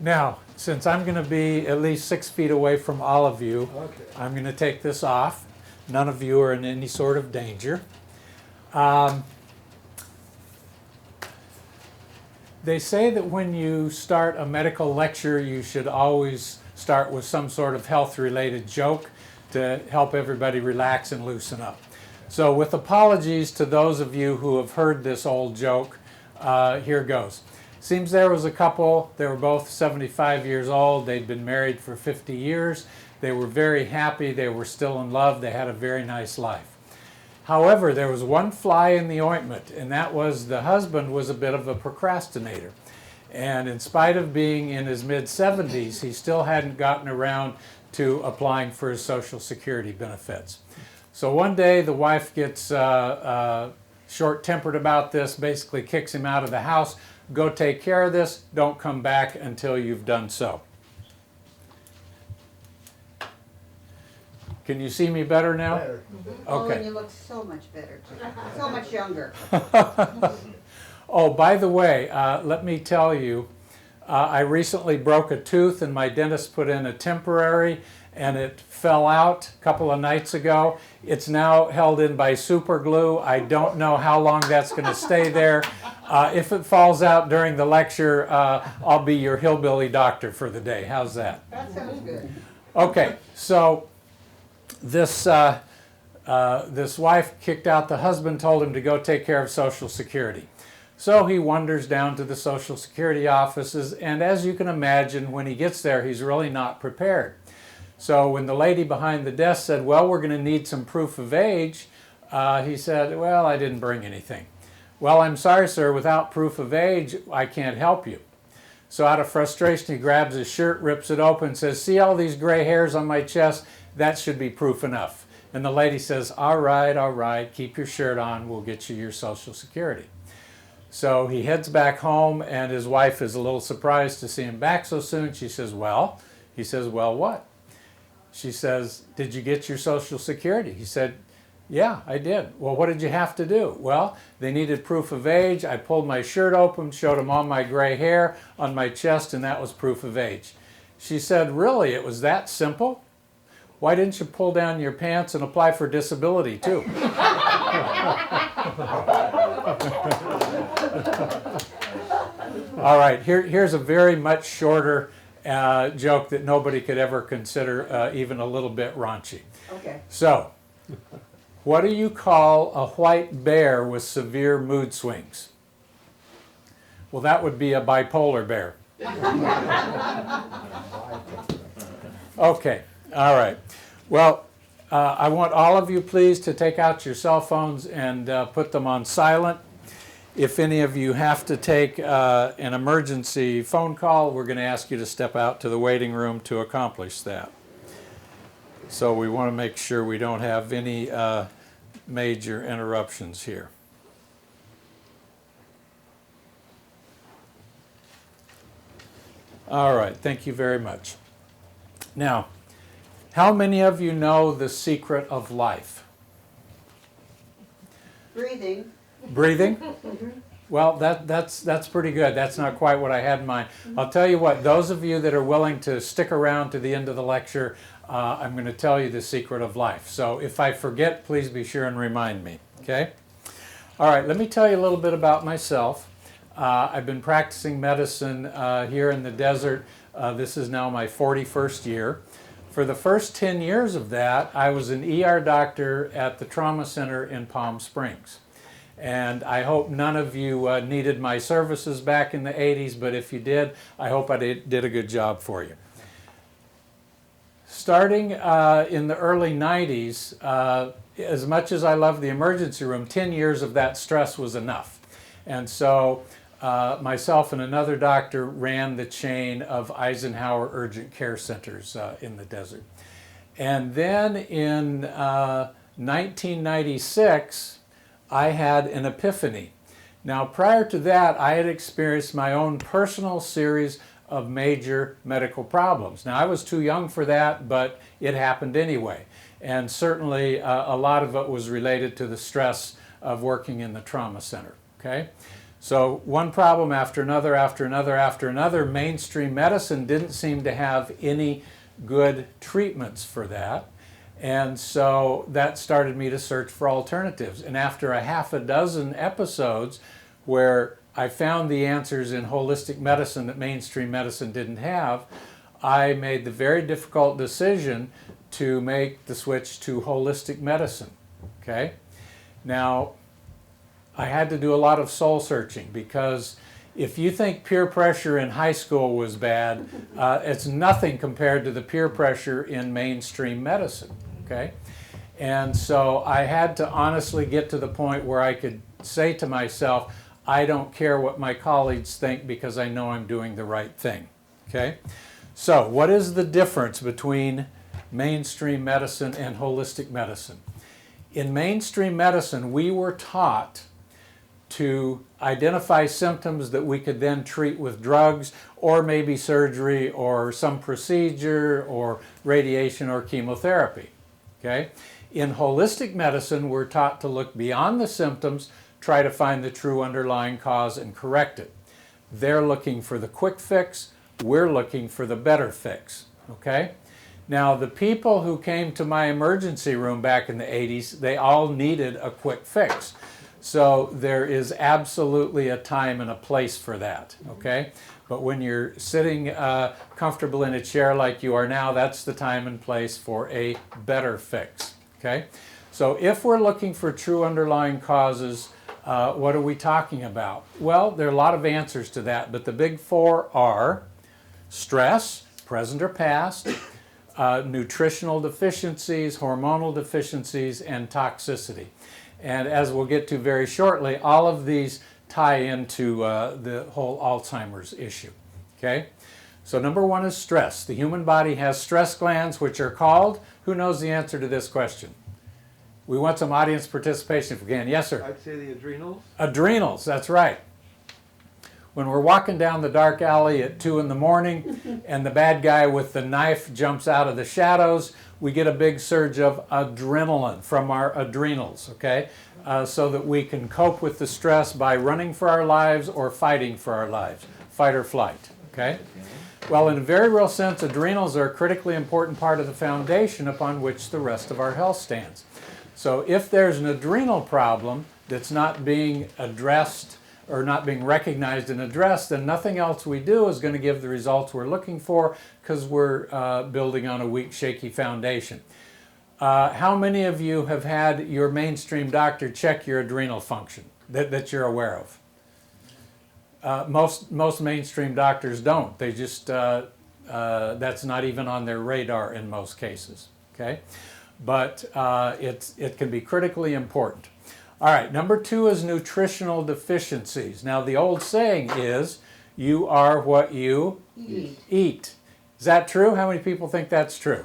Now, since I'm going to be at least 6 feet away from all of you, Okay. I'm going to take this off. None of you are in any sort of danger. They say that when you start a medical lecture, you should always start with some sort of health-related joke to help everybody relax and loosen up. So with apologies to those of you who have heard this old joke, here goes. Seems there was a couple, they were both 75 years old, they'd been married for 50 years, they were very happy, they were still in love, they had a very nice life. However, there was one fly in the ointment, and that was the husband was a bit of a procrastinator. And in spite of being in his mid-70s, he still hadn't gotten around to applying for his Social Security benefits. So one day the wife gets short-tempered about this, basically kicks him out of the house. Go take care of this, don't come back until you've done so. Can you see me better now? Better. Oh, Okay. and you look so much better, too. So much younger. Oh, by the way, let me tell you, I recently broke a tooth and my dentist put in a temporary and it fell out a couple of nights ago. It's now held in by super glue. I don't know how long that's going to stay there. If it falls out during the lecture, I'll be your hillbilly doctor for the day. How's that? That sounds good. Okay, so this wife kicked out the husband, told him to go take care of Social Security. So he wanders down to the Social Security offices, and as you can imagine, when he gets there, he's really not prepared. So when the lady behind the desk said, well, we're going to need some proof of age, he said, well, I didn't bring anything. Well, I'm sorry, sir, without proof of age, I can't help you. So out of frustration, he grabs his shirt, rips it open, and says, see all these gray hairs on my chest? That should be proof enough. And the lady says, all right, keep your shirt on, we'll get you your Social Security. So he heads back home, and his wife is a little surprised to see him back so soon. She says, well? He says, well, what? She says, did you get your Social Security? He said, yeah, I did. Well, what did you have to do? Well, they needed proof of age. I pulled my shirt open, showed them all my gray hair on my chest, and that was proof of age. She said, really, it was that simple? Why didn't you pull down your pants and apply for disability too? All right, here's a very much shorter joke that nobody could ever consider even a little bit raunchy. Okay. So, what do you call a white bear with severe mood swings? Well, that would be a bipolar bear. Okay, all right. Well, I want all of you please to take out your cell phones and put them on silent. If any of you have to take an emergency phone call, we're going to ask you to step out to the waiting room to accomplish that. So we want to make sure we don't have any major interruptions here. All right, thank you very much. Now, how many of you know the secret of life? Breathing. Breathing? Well, that's pretty good. That's not quite what I had in mind. I'll tell you what, those of you that are willing to stick around to the end of the lecture, I'm going to tell you the secret of life. So if I forget, please be sure and remind me, okay? All right, let me tell you a little bit about myself. I've been practicing medicine here in the desert. This is now my 41st year. For the first 10 years of that, I was an ER doctor at the trauma center in Palm Springs. And I hope none of you needed my services back in the 80s, but if you did, I hope I did a good job for you. Starting in the early 90s, as much as I love the emergency room, 10 years of that stress was enough. And so myself and another doctor ran the chain of Eisenhower urgent care centers in the desert. And then in 1996, I had an epiphany. Now, prior to that, I had experienced my own personal series of major medical problems. Now, I was too young for that, but it happened anyway. And certainly a lot of it was related to the stress of working in the trauma center, okay? So one problem after another, after another, after another, mainstream medicine didn't seem to have any good treatments for that. And so that started me to search for alternatives. And after a half a dozen episodes where I found the answers in holistic medicine that mainstream medicine didn't have, I made the very difficult decision to make the switch to holistic medicine. Okay? Now, I had to do a lot of soul searching, because if you think peer pressure in high school was bad, it's nothing compared to the peer pressure in mainstream medicine. Okay? And so I had to honestly get to the point where I could say to myself, I don't care what my colleagues think because I know I'm doing the right thing. Okay? So what is the difference between mainstream medicine and holistic medicine? In mainstream medicine, we were taught to identify symptoms that we could then treat with drugs or maybe surgery or some procedure or radiation or chemotherapy. Okay? In holistic medicine, we're taught to look beyond the symptoms, try to find the true underlying cause and correct it. They're looking for the quick fix, we're looking for the better fix. Okay? Now, the people who came to my emergency room back in the 80s, they all needed a quick fix. So there is absolutely a time and a place for that, okay? But when you're sitting comfortable in a chair like you are now, that's the time and place for a better fix, okay? So if we're looking for true underlying causes, what are we talking about? Well, there are a lot of answers to that, but the big four are stress, present or past, nutritional deficiencies, hormonal deficiencies, and toxicity. And as we'll get to very shortly, all of these tie into the whole Alzheimer's issue. Okay? So number one is stress. The human body has stress glands, which are called, who knows the answer to this question? We want some audience participation if we can. Yes, sir? I'd say the adrenals. Adrenals, that's right. When we're walking down the dark alley at 2 in the morning and the bad guy with the knife jumps out of the shadows, we get a big surge of adrenaline from our adrenals, okay? So that we can cope with the stress by running for our lives or fighting for our lives, fight or flight, okay? Well, in a very real sense, adrenals are a critically important part of the foundation upon which the rest of our health stands. So if there's an adrenal problem that's not being addressed or not being recognized and addressed, then nothing else we do is going to give the results we're looking for, because we're building on a weak, shaky foundation. How many of you have had your mainstream doctor check your adrenal function that you're aware of? Most mainstream doctors don't. They just, that's not even on their radar in most cases, okay? But it can be critically important. All right, number two is nutritional deficiencies. Now, the old saying is, you are what you eat. Is that true? How many people think that's true?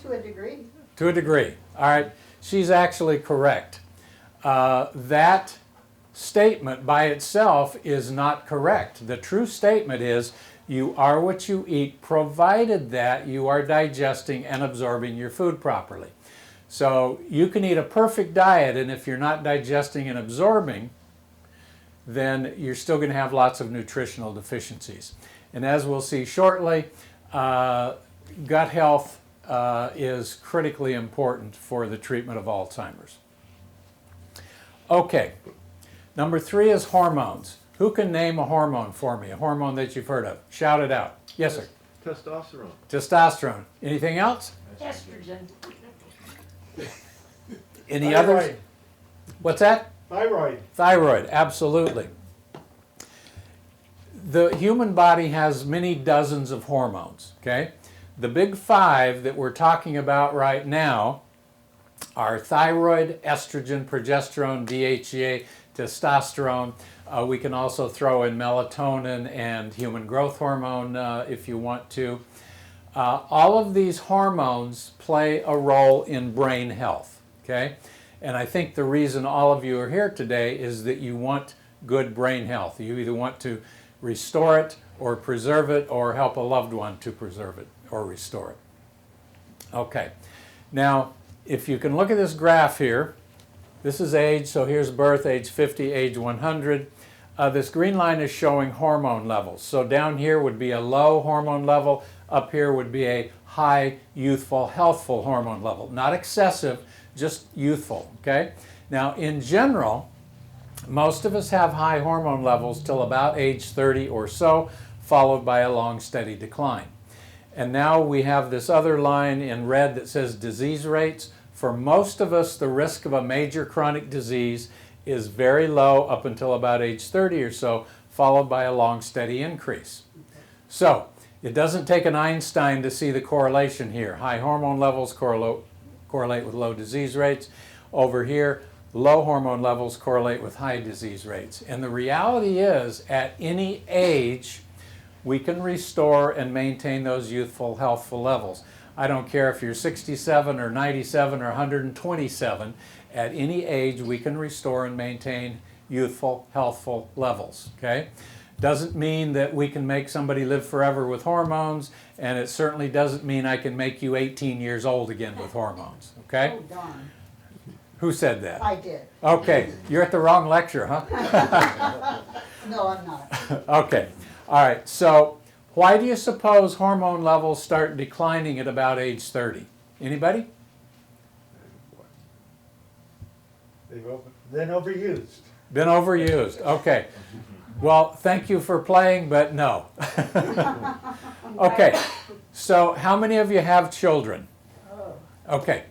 To a degree. To a degree. All right, she's actually correct. That statement by itself is not correct. The true statement is, you are what you eat, provided that you are digesting and absorbing your food properly. So you can eat a perfect diet, and if you're not digesting and absorbing, then you're still going to have lots of nutritional deficiencies. And as we'll see shortly, gut health is critically important for the treatment of Alzheimer's. Okay, number three is hormones. Who can name a hormone for me? A hormone that you've heard of? Shout it out. Yes, sir. Testosterone. Testosterone. Anything else? Estrogen. Any others? Thyroid. What's that? Thyroid. Thyroid, absolutely. The human body has many dozens of hormones, okay? The big five that we're talking about right now are thyroid, estrogen, progesterone, DHEA, testosterone. We can also throw in melatonin and human growth hormone if you want to. All of these hormones play a role in brain health, okay? And I think the reason all of you are here today is that you want good brain health. You either want to restore it or preserve it or help a loved one to preserve it or restore it. Okay, now if you can look at this graph here, this is age, so here's birth, age 50, age 100. This green line is showing hormone levels. So down here would be a low hormone level. Up here would be a high, youthful, healthful hormone level. Not excessive, just youthful, okay? Now, in general, most of us have high hormone levels till about age 30 or so, followed by a long, steady decline. And now we have this other line in red that says disease rates. For most of us, the risk of a major chronic disease is very low up until about age 30 or so, followed by a long, steady increase. So, it doesn't take an Einstein to see the correlation here. High hormone levels correlate with low disease rates. Over here, low hormone levels correlate with high disease rates. And the reality is, at any age, we can restore and maintain those youthful, healthful levels. I don't care if you're 67 or 97 or 127, at any age we can restore and maintain youthful, healthful levels, okay? Doesn't mean that we can make somebody live forever with hormones, and it certainly doesn't mean I can make you 18 years old again with hormones, okay? Oh, darn. Who said that? I did. Okay, you're at the wrong lecture, huh? No, I'm not. Okay, all right, so why do you suppose hormone levels start declining at about age 30? Anybody? They've been overused. Been overused, okay. Well, thank you for playing, but no. Okay, so how many of you have children? Okay,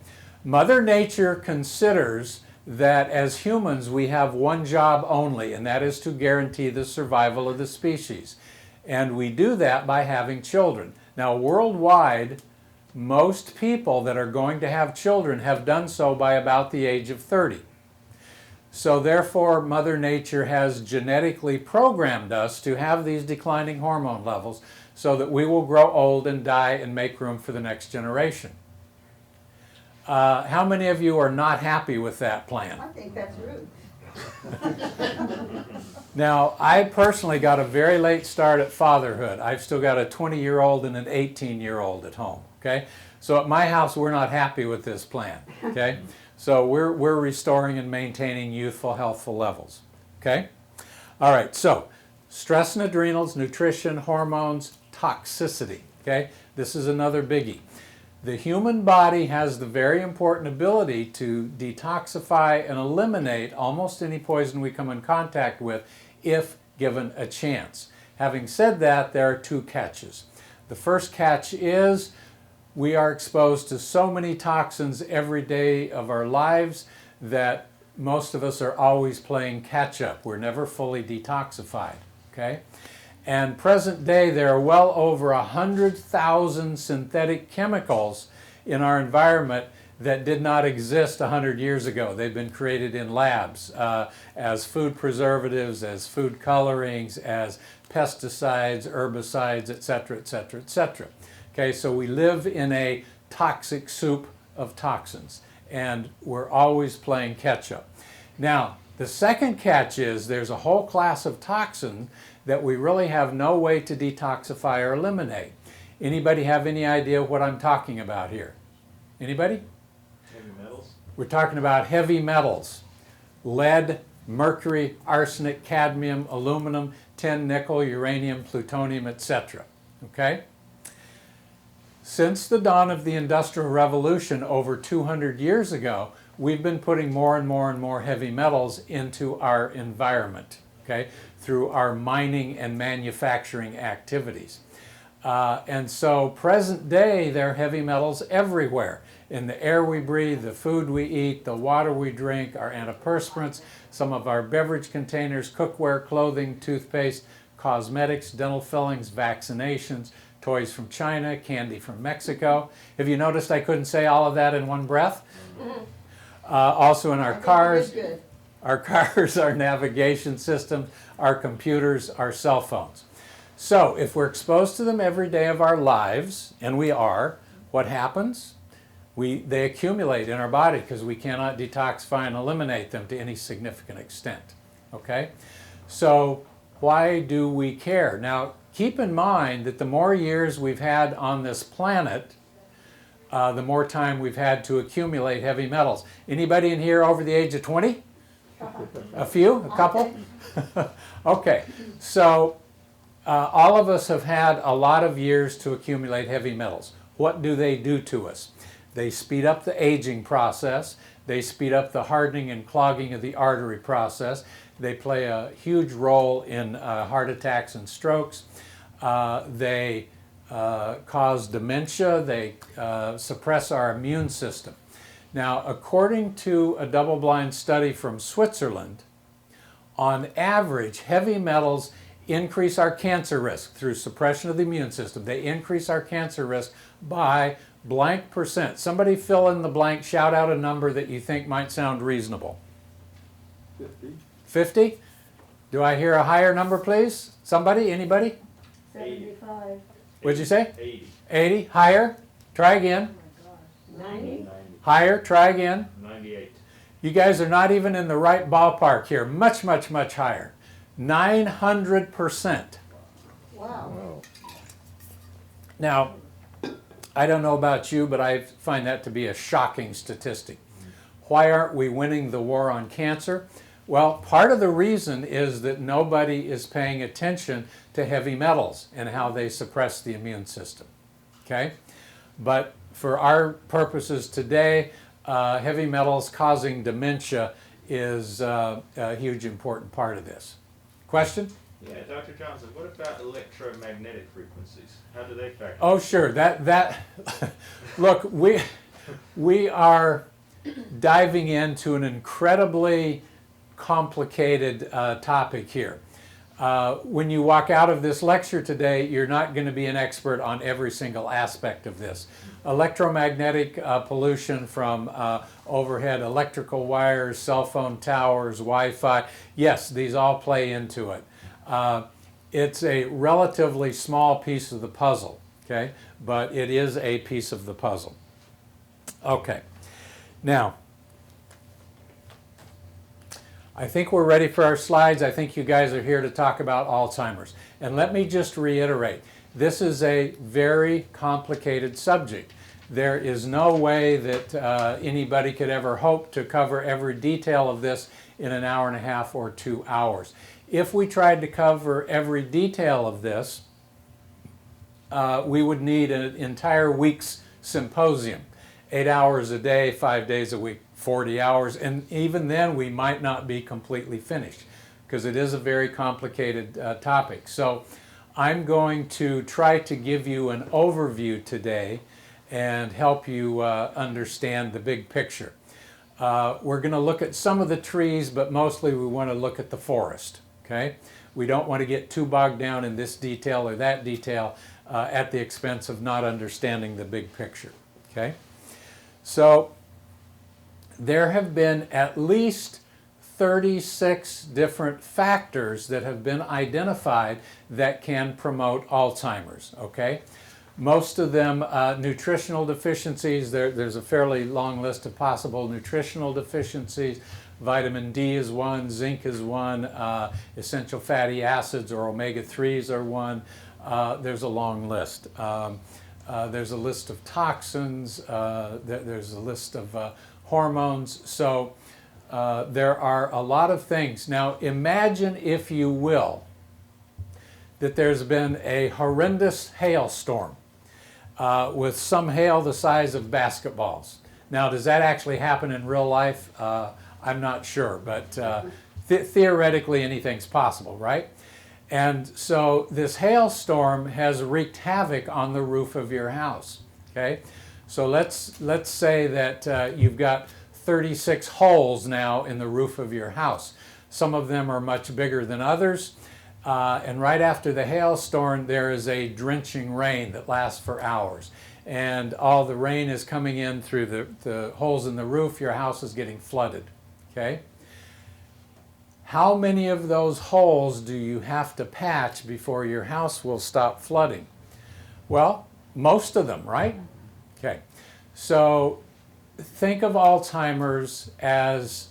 Mother Nature considers that as humans we have one job only, and that is to guarantee the survival of the species. And we do that by having children. Now, worldwide, most people that are going to have children have done so by about the age of 30. So therefore, Mother Nature has genetically programmed us to have these declining hormone levels so that we will grow old and die and make room for the next generation. How many of you are not happy with that plan? I think that's rude. Now, I personally got a very late start at fatherhood. I've still got a 20-year-old and an 18-year-old at home, okay? So at my house, we're not happy with this plan, okay? So we're restoring and maintaining youthful, healthful levels, okay? All right, so stress and adrenals, nutrition, hormones, toxicity, okay? This is another biggie. The human body has the very important ability to detoxify and eliminate almost any poison we come in contact with if given a chance. Having said that, there are two catches. The first catch is we are exposed to so many toxins every day of our lives that most of us are always playing catch up. We're never fully detoxified, okay? And present day, there are well over 100,000 synthetic chemicals in our environment that did not exist 100 years ago. They've been created in labs as food preservatives, as food colorings, as pesticides, herbicides, etc., etc., etc. Okay, so we live in a toxic soup of toxins, and we're always playing catch up. Now, the second catch is there's a whole class of toxins that we really have no way to detoxify or eliminate. Anybody have any idea what I'm talking about here? Anybody? Heavy metals? We're talking about heavy metals. Lead, mercury, arsenic, cadmium, aluminum, tin, nickel, uranium, plutonium, etc. Okay? Since the dawn of the Industrial Revolution over 200 years ago, we've been putting more and more and more heavy metals into our environment, okay, through our mining and manufacturing activities. And so present day, there are heavy metals everywhere. In the air we breathe, the food we eat, the water we drink, our antiperspirants, some of our beverage containers, cookware, clothing, toothpaste, cosmetics, dental fillings, vaccinations, toys from China, candy from Mexico. Have you noticed I couldn't say all of that in one breath? Also in our cars, our navigation systems, our computers, our cell phones. So if we're exposed to them every day of our lives, and we are, what happens? They accumulate in our body because we cannot detoxify and eliminate them to any significant extent. Okay? So why do we care? Now, keep in mind that the more years we've had on this planet, the more time we've had to accumulate heavy metals. Anybody in here over the age of 20? A few? A couple? Okay, so all of us have had a lot of years to accumulate heavy metals. What do they do to us? They speed up the aging process. They speed up the hardening and clogging of the artery process. They play a huge role in heart attacks and strokes. They cause dementia. They suppress our immune system. Now, according to a double-blind study from Switzerland, on average, heavy metals increase our cancer risk through suppression of the immune system. They increase our cancer risk by blank percent. Somebody fill in the blank, shout out a number that you think might sound reasonable. 50. 50? Do I hear a higher number, please? Somebody? Anybody? 75. What'd you say? 80. 80? Higher? Try again. 90. Higher? Try again. 98. You guys are not even in the right ballpark here. Much, much, much higher. 900%. Wow. Now, I don't know about you, but I find that to be a shocking statistic. Why aren't we winning the war on cancer? Well, part of the reason is that nobody is paying attention to heavy metals and how they suppress the immune system. Okay? But for our purposes today, heavy metals causing dementia is a huge important part of this. Question? Yeah, Dr. Johnson, what about electromagnetic frequencies? How do they factor? Oh, sure. That look, we are diving into an incredibly complicated topic here. When you walk out of this lecture today, you're not going to be an expert on every single aspect of this. Electromagnetic pollution from overhead electrical wires, cell phone towers, Wi-Fi, yes, these all play into it. It's a relatively small piece of the puzzle, okay? But it is a piece of the puzzle. Okay. Now, I think we're ready for our slides. I think you guys are here to talk about Alzheimer's. And let me just reiterate, this is a very complicated subject. There is no way that anybody could ever hope to cover every detail of this in an hour and a half or 2 hours. If we tried to cover every detail of this, we would need an entire week's symposium, 8 hours a day, 5 days a week, 40 hours, and even then we might not be completely finished because it is a very complicated topic. So I'm going to try to give you an overview today and help you understand the big picture. We're going to look at some of the trees, but mostly we want to look at the forest. Okay? We don't want to get too bogged down in this detail or that detail at the expense of not understanding the big picture. Okay? So there have been at least 36 different factors that have been identified that can promote Alzheimer's. Okay? Most of them nutritional deficiencies. There's a fairly long list of possible nutritional deficiencies. Vitamin D is one, zinc is one, essential fatty acids or omega-3s are one. There's a long list. There's a list of toxins. There's a list of hormones. So there are a lot of things. Now imagine, if you will, that there's been a horrendous hailstorm with some hail the size of basketballs. Now, does that actually happen in real life? I'm not sure, but theoretically anything's possible, right? And so this hailstorm has wreaked havoc on the roof of your house, okay? So let's say that you've got 36 holes now in the roof of your house. Some of them are much bigger than others. And right after the hailstorm, there is a drenching rain that lasts for hours. And all the rain is coming in through the holes in the roof. Your house is getting flooded, okay? How many of those holes do you have to patch before your house will stop flooding? Well, most of them, right? Okay. So think of Alzheimer's as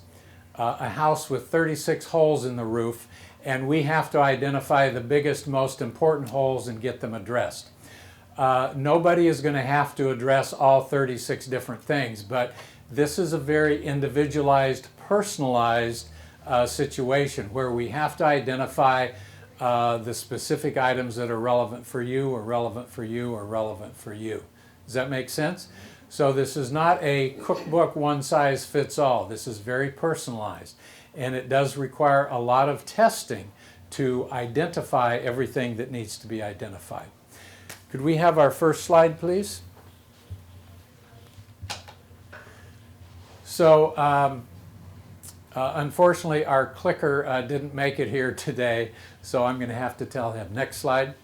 a house with 36 holes in the roof, and we have to identify the biggest, most important holes and get them addressed. Nobody is going to have to address all 36 different things, but this is a very individualized, personalized situation where we have to identify the specific items that are relevant for you or relevant for you or relevant for you. Does that make sense? So this is not a cookbook one size fits all. This is very personalized, and it does require a lot of testing to identify everything that needs to be identified. Could we have our first slide, please? So unfortunately, our clicker didn't make it here today, so I'm going to have to tell him. Next slide.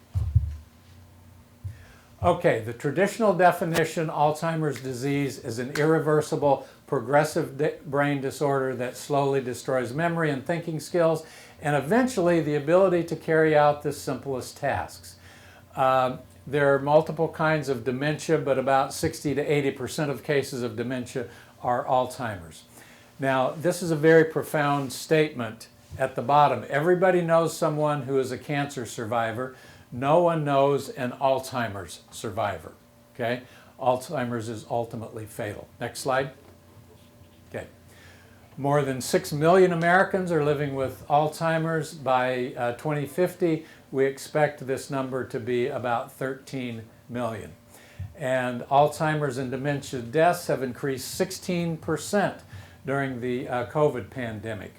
Okay, the traditional definition, Alzheimer's disease, is an irreversible, progressive brain disorder that slowly destroys memory and thinking skills, and eventually the ability to carry out the simplest tasks. There are multiple kinds of dementia, but about 60 to 80% of cases of dementia are Alzheimer's. Now, this is a very profound statement at the bottom. Everybody knows someone who is a cancer survivor. No one knows an Alzheimer's survivor. Okay? Alzheimer's is ultimately fatal. Next slide. Okay. More than 6 million Americans are living with Alzheimer's. By 2050, we expect this number to be about 13 million. And Alzheimer's and dementia deaths have increased 16% during the COVID pandemic.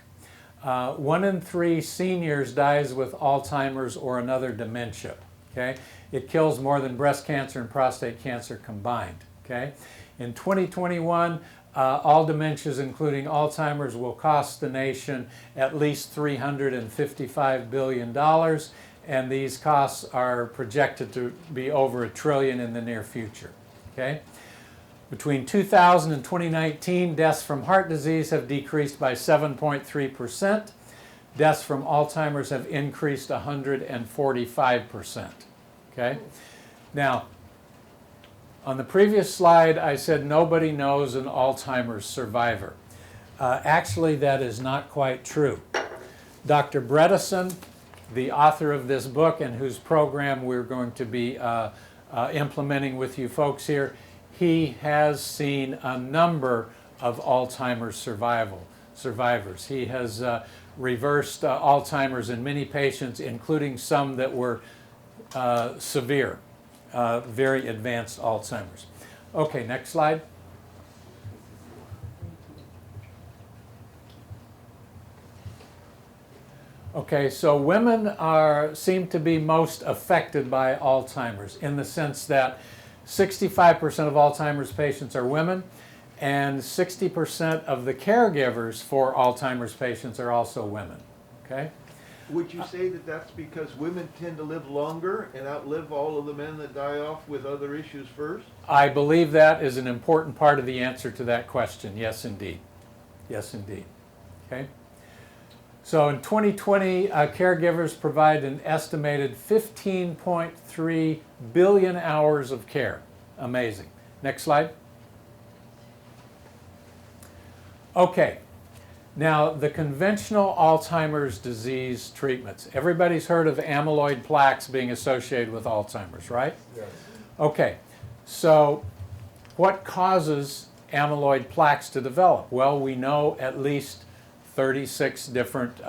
1 in 3 seniors dies with Alzheimer's or another dementia. Okay? It kills more than breast cancer and prostate cancer combined. Okay? In 2021, all dementias, including Alzheimer's, will cost the nation at least $355 billion, and these costs are projected to be over $1 trillion in the near future. Okay? Between 2000 and 2019, deaths from heart disease have decreased by 7.3%. Deaths from Alzheimer's have increased 145%. Okay? Now, on the previous slide, I said nobody knows an Alzheimer's survivor. Actually, that is not quite true. Dr. Bredesen, the author of this book and whose program we're going to be implementing with you folks here, he has seen a number of Alzheimer's survivors. He has reversed Alzheimer's in many patients, including some that were severe, very advanced Alzheimer's. Okay, next slide. Okay, so women seem to be most affected by Alzheimer's in the sense that 65% of Alzheimer's patients are women, and 60% of the caregivers for Alzheimer's patients are also women. Okay? Would you say that that's because women tend to live longer and outlive all of the men that die off with other issues first? I believe that is an important part of the answer to that question. Yes, indeed. Yes, indeed. Okay? So in 2020, caregivers provide an estimated 15.3 billion hours of care. Amazing. Next slide. Okay. Now, the conventional Alzheimer's disease treatments. Everybody's heard of amyloid plaques being associated with Alzheimer's, right? Yes. Okay. So what causes amyloid plaques to develop? Well, we know at least 36 different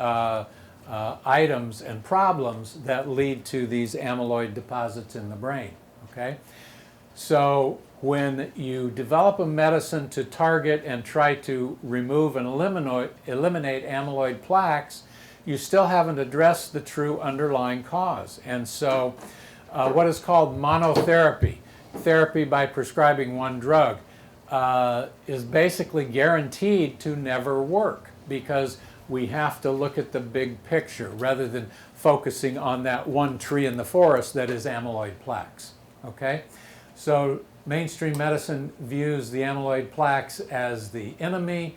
items and problems that lead to these amyloid deposits in the brain. Okay? So when you develop a medicine to target and try to remove and eliminate amyloid plaques, you still haven't addressed the true underlying cause. And so what is called monotherapy, therapy by prescribing one drug, is basically guaranteed to never work, because we have to look at the big picture rather than focusing on that one tree in the forest that is amyloid plaques. Okay? So mainstream medicine views the amyloid plaques as the enemy.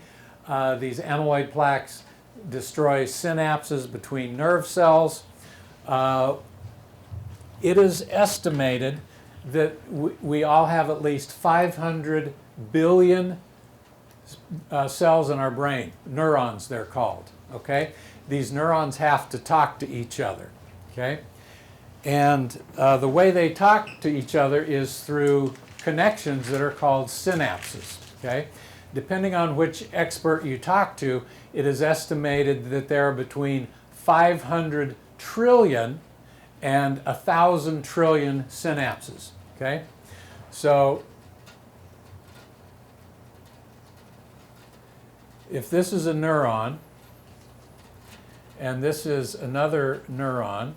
These amyloid plaques destroy synapses between nerve cells. It is estimated that we all have at least 500 billion cells in our brain, neurons they're called, okay? These neurons have to talk to each other, okay? And the way they talk to each other is through connections that are called synapses, okay? Depending on which expert you talk to, it is estimated that there are between 500 trillion and 1,000 trillion synapses, okay? So if this is a neuron, and this is another neuron,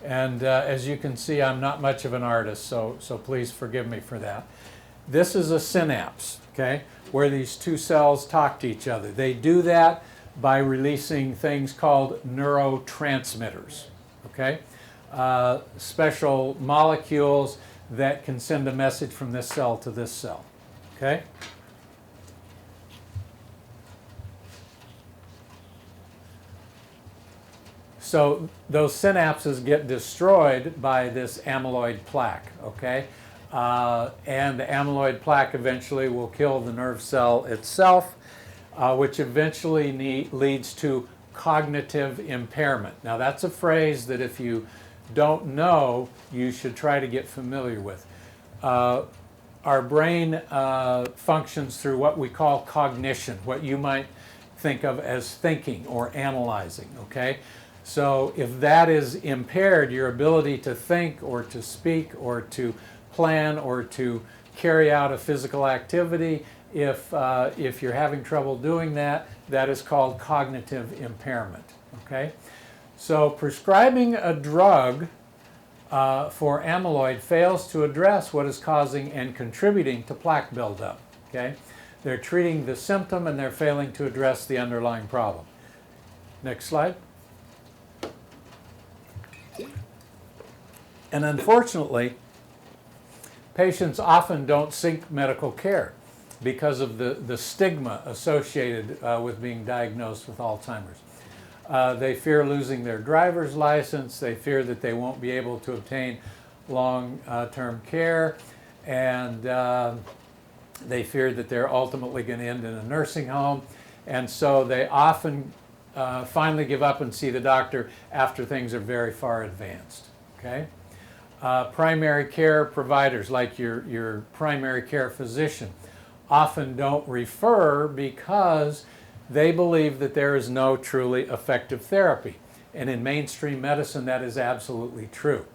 and as you can see, I'm not much of an artist, so please forgive me for that. This is a synapse, okay, where these two cells talk to each other. They do that by releasing things called neurotransmitters, okay? Special molecules that can send a message from this cell to this cell, okay? So those synapses get destroyed by this amyloid plaque, okay? And the amyloid plaque eventually will kill the nerve cell itself, which eventually leads to cognitive impairment. Now that's a phrase that if you don't know, you should try to get familiar with. Our brain functions through what we call cognition, what you might think of as thinking or analyzing, okay? So if that is impaired, your ability to think or to speak or to plan or to carry out a physical activity, if you're having trouble doing that, that is called cognitive impairment, okay? So prescribing a drug for amyloid fails to address what is causing and contributing to plaque buildup, okay? They're treating the symptom and they're failing to address the underlying problem. Next slide. And unfortunately, patients often don't seek medical care because of the stigma associated with being diagnosed with Alzheimer's. They fear losing their driver's license, they fear that they won't be able to obtain long-term care, and they fear that they're ultimately going to end in a nursing home, and so they often finally give up and see the doctor after things are very far advanced, okay? Primary care providers, like your primary care physician, often don't refer because they believe that there is no truly effective therapy. And in mainstream medicine, that is absolutely true.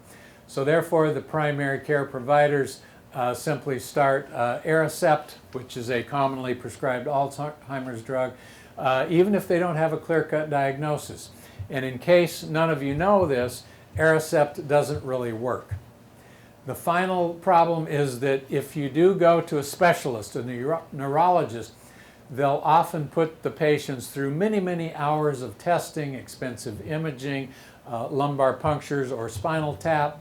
So therefore, the primary care providers simply start Aricept, which is a commonly prescribed Alzheimer's drug, even if they don't have a clear-cut diagnosis. And in case none of you know this, Aricept doesn't really work. The final problem is that if you do go to a specialist, a neurologist, they'll often put the patients through many, many hours of testing, expensive imaging, lumbar punctures or spinal tap,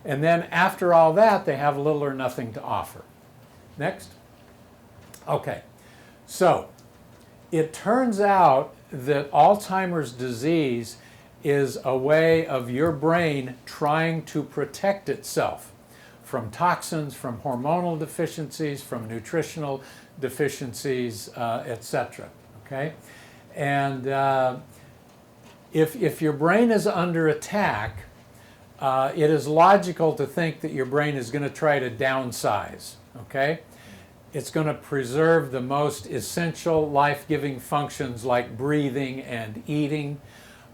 and then after all that, they have little or nothing to offer. Next. Okay, so it turns out that Alzheimer's disease is a way of your brain trying to protect itself from toxins, from hormonal deficiencies, from nutritional deficiencies, etc. Okay? And if your brain is under attack, it is logical to think that your brain is going to try to downsize. Okay? It's going to preserve the most essential life-giving functions like breathing and eating.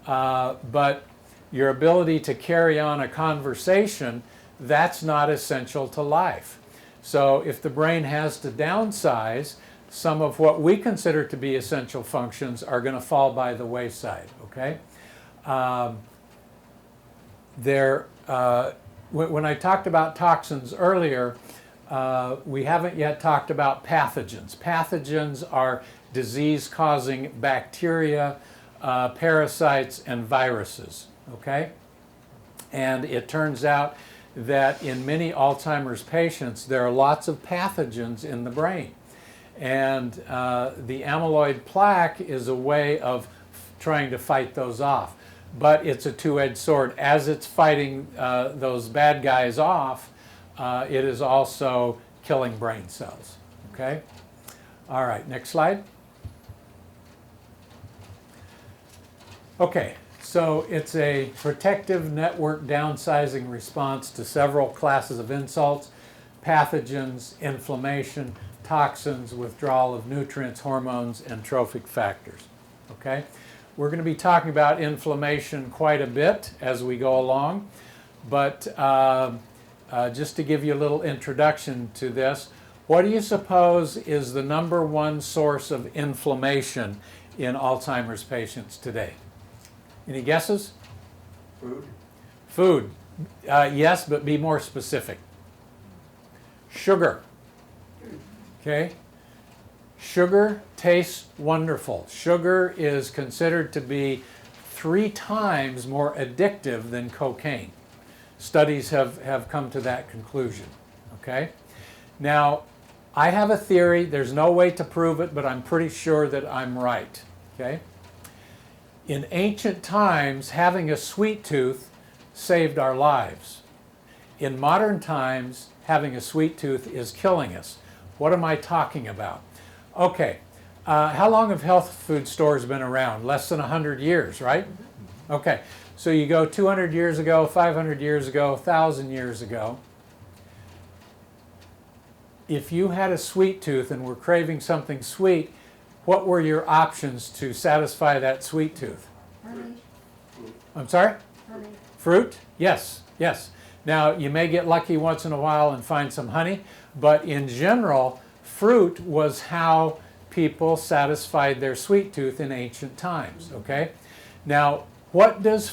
But your ability to carry on a conversation, that's not essential to life. So if the brain has to downsize, some of what we consider to be essential functions are going to fall by the wayside, okay? When I talked about toxins earlier, we haven't yet talked about pathogens. Pathogens are disease-causing bacteria, parasites, and viruses, okay? And it turns out that in many Alzheimer's patients, there are lots of pathogens in the brain. And the amyloid plaque is a way of trying to fight those off. But it's a two-edged sword. As it's fighting those bad guys off, it is also killing brain cells, okay? All right, next slide. Okay, so it's a protective network downsizing response to several classes of insults: pathogens, inflammation, toxins, withdrawal of nutrients, hormones, and trophic factors. Okay? We're going to be talking about inflammation quite a bit as we go along, but just to give you a little introduction to this, what do you suppose is the #1 source of inflammation in Alzheimer's patients today? Any guesses? Food? Food. Yes, but be more specific. Sugar. Okay? Sugar tastes wonderful. Sugar is considered to be 3 times more addictive than cocaine. Studies have come to that conclusion. Okay? Now, I have a theory. There's no way to prove it, but I'm pretty sure that I'm right. Okay? In ancient times, having a sweet tooth saved our lives. In modern times, having a sweet tooth is killing us. What am I talking about? Okay, how long have health food stores been around? Less than 100 years, right? Okay, so you go 200 years ago, 500 years ago, 1,000 years ago. If you had a sweet tooth and were craving something sweet, what were your options to satisfy that sweet tooth? Honey, I'm sorry? honey. Fruit? Yes, yes. Now, you may get lucky once in a while and find some honey, but in general, fruit was how people satisfied their sweet tooth in ancient times, okay? Now, what does,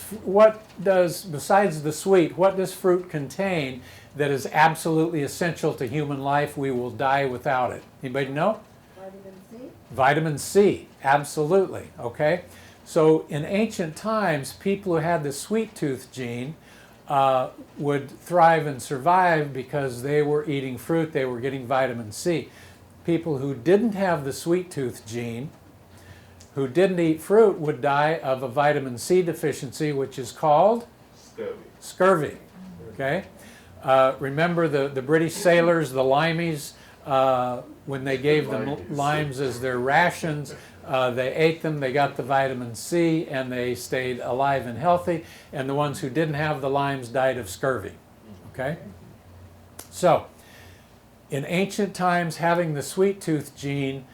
besides the sweet, what does fruit contain that is absolutely essential to human life? We will die without it. Anybody know? Vitamin C. Vitamin C, absolutely, okay? So in ancient times, people who had the sweet tooth gene would thrive and survive because they were eating fruit, they were getting vitamin C. People who didn't have the sweet tooth gene, who didn't eat fruit, would die of a vitamin C deficiency, which is called? Scurvy, okay? Remember the British sailors, the limeys, when they gave them limes as their rations, they ate them, they got the vitamin C, and they stayed alive and healthy, and the ones who didn't have the limes died of scurvy, okay? So, in ancient times, having the sweet tooth gene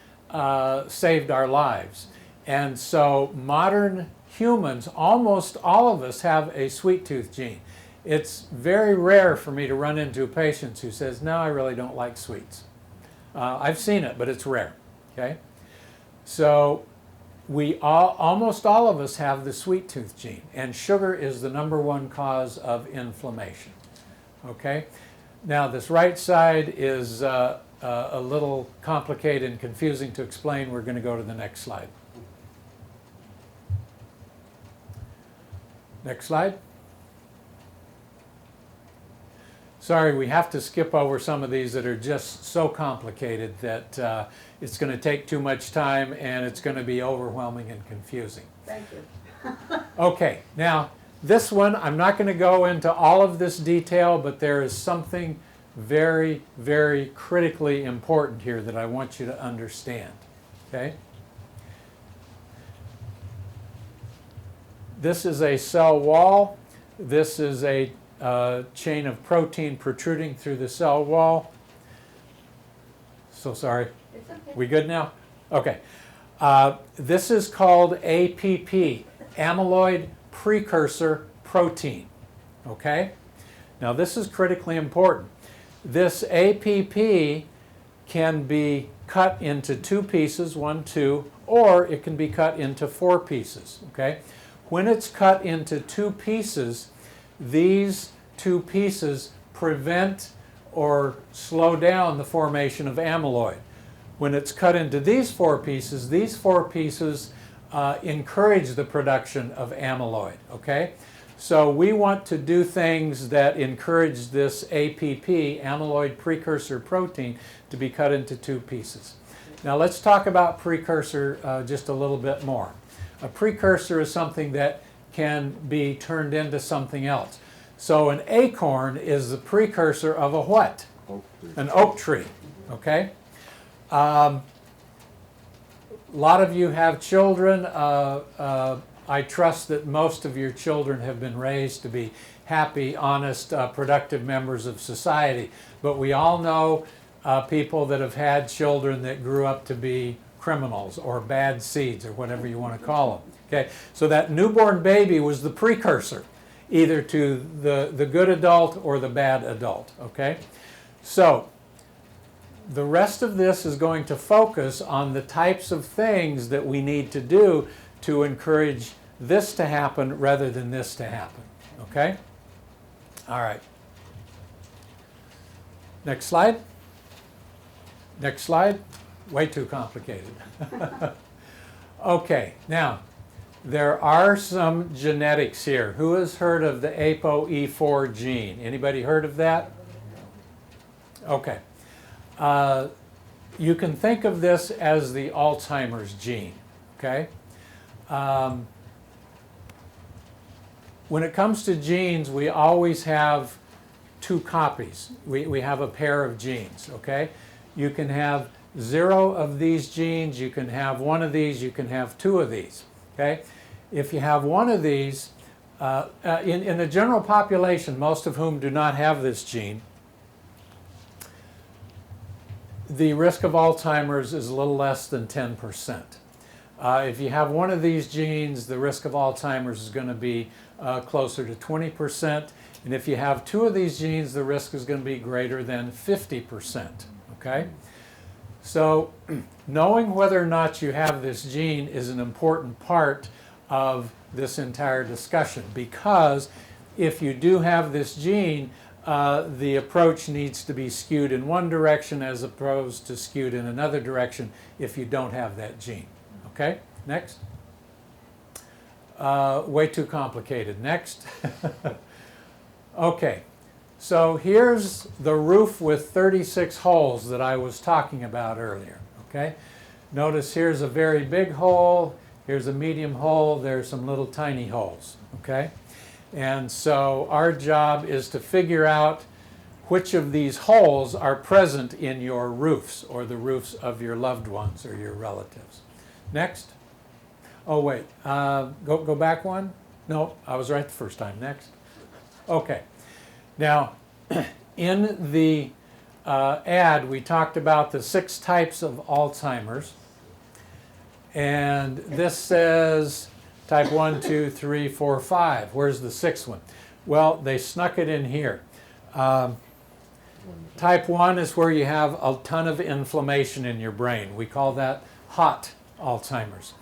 saved our lives. And so modern humans, almost all of us have a sweet tooth gene. It's very rare for me to run into a patient who says, no, I really don't like sweets. I've seen it, but it's rare, okay? So almost all of us have the sweet tooth gene, and sugar is the #1 cause of inflammation, okay? Now, this right side is a little complicated and confusing to explain. We're going to go to the next slide. Next slide. Sorry, we have to skip over some of these that are just so complicated that it's going to take too much time and it's going to be overwhelming and confusing. Thank you. Okay, now this one, I'm not going to go into all of this detail, but there is something very, very critically important here that I want you to understand, okay? This is a cell wall. This is a chain of protein protruding through the cell wall. So sorry. It's okay. We good now? Okay. This is called APP, amyloid precursor protein. Okay? Now this is critically important. This APP can be cut into 2 pieces, 1, 2, or it can be cut into 4 pieces. Okay? When it's cut into 2 pieces, these 2 pieces prevent or slow down the formation of amyloid. When it's cut into these 4 pieces encourage the production of amyloid, okay? So we want to do things that encourage this APP, amyloid precursor protein, to be cut into 2 pieces. Now let's talk about precursor just a little bit more. A precursor is something that can be turned into something else. So an acorn is the precursor of a what? An oak tree, okay? A lot of you have children. I trust that most of your children have been raised to be happy, honest, productive members of society. But we all know people that have had children that grew up to be criminals or bad seeds or whatever you want to call them. Okay, so that newborn baby was the precursor either to the good adult or the bad adult. Okay, so the rest of this is going to focus on the types of things that we need to do to encourage this to happen rather than this to happen. Okay? All right. Next slide. Next slide. Way too complicated. Okay, now there are some genetics here. Who has heard of the ApoE4 gene? Anybody heard of that? Okay. You can think of this as the Alzheimer's gene. Okay? When it comes to genes, we always have two copies. We have a pair of genes, okay? You can have 0 of these genes, you can have 1 of these, you can have 2 of these, okay? If you have 1 of these, in the general population, most of whom do not have this gene, the risk of Alzheimer's is a little less than 10%. If you have 1 of these genes, the risk of Alzheimer's is going to be closer to 20%. And if you have 2 of these genes, the risk is going to be greater than 50%. Okay? So knowing whether or not you have this gene is an important part of this entire discussion, because if you do have this gene, the approach needs to be skewed in one direction as opposed to skewed in another direction if you don't have that gene. Okay, next. Way too complicated. Next. Okay, so here's the roof with 36 holes that I was talking about earlier. Okay, notice here's a very big hole, here's a medium hole, there's some little tiny holes. Okay, and so our job is to figure out which of these holes are present in your roofs or the roofs of your loved ones or your relatives. Next. Oh, wait. Go back one. No, I was right the first time. Next. Okay. Now, in the ad, we talked about the 6 types of Alzheimer's. And this says type 1, 2, 3, 4, 5. Where's the 6th one? Well, they snuck it in here. Type 1 is where you have a ton of inflammation in your brain. We call that hot Alzheimer's.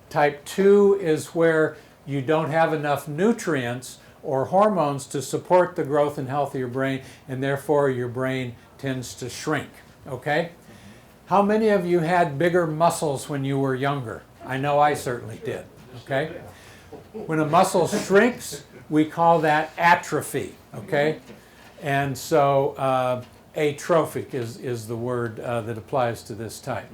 Type 2 is where you don't have enough nutrients or hormones to support the growth and health of your brain, and therefore your brain tends to shrink. Okay? How many of you had bigger muscles when you were younger? I know I certainly did. Okay? When a muscle shrinks, we call that atrophy. Okay? And so atrophic is the word that applies to this type.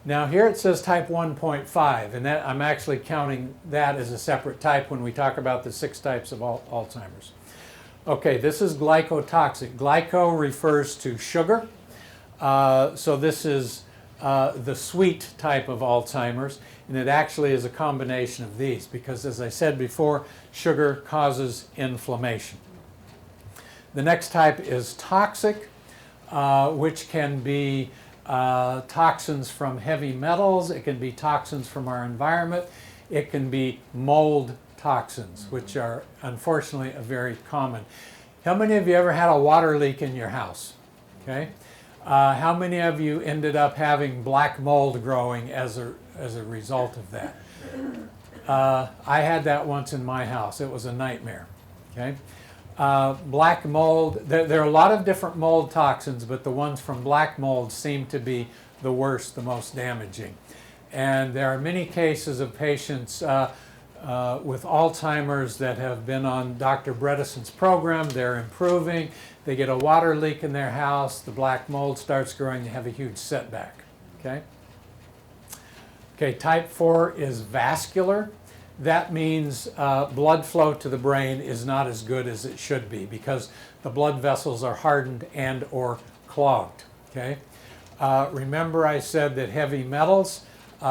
Now here it says type 1.5, and that, I'm actually counting that as a separate type when we talk about the 6 types of Alzheimer's. Okay, this is glycotoxic. Glyco refers to sugar, so this is the sweet type of Alzheimer's, and it actually is a combination of these because, as I said before, sugar causes inflammation. The next type is toxic, which can be toxins from heavy metals, it can be toxins from our environment, it can be mold toxins, which are unfortunately very common. How many of you ever had a water leak in your house? Okay. How many of you ended up having black mold growing as a result of that? I had that once in my house. It was a nightmare. Okay. Black mold, there are a lot of different mold toxins, but the ones from black mold seem to be the worst, the most damaging. And there are many cases of patients with Alzheimer's that have been on Dr. Bredeson's program. They're improving. They get a water leak in their house. The black mold starts growing. They have a huge setback. Okay? Okay, type 4 is vascular. That means blood flow to the brain is not as good as it should be because the blood vessels are hardened and or clogged. Okay? Remember I said that heavy metals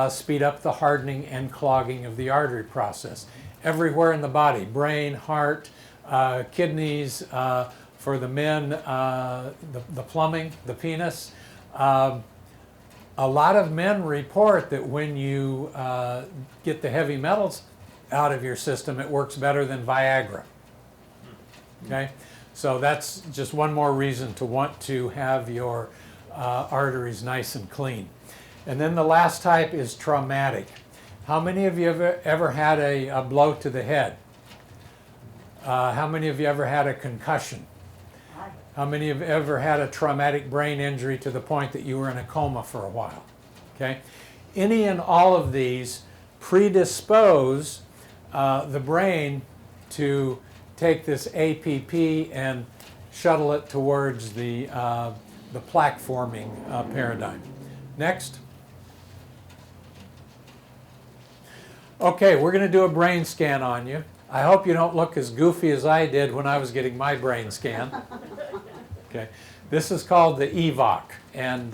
speed up the hardening and clogging of the artery process. Everywhere in the body, brain, heart, kidneys, For the men, the plumbing, the penis. A lot of men report that when you get the heavy metals out of your system, it works better than Viagra. Okay? So that's just one more reason to want to have your arteries nice and clean. And then the last type is traumatic. How many of you have ever had a blow to the head? How many of you ever had a concussion? How many of you ever had a traumatic brain injury to the point that you were in a coma for a while? Okay? Any and all of these predispose the brain to take this APP and shuttle it towards the plaque forming paradigm. Next. Okay, we're going to do a brain scan on you. I hope you don't look as goofy as I did when I was getting my brain scan. Okay, this is called the Evox, and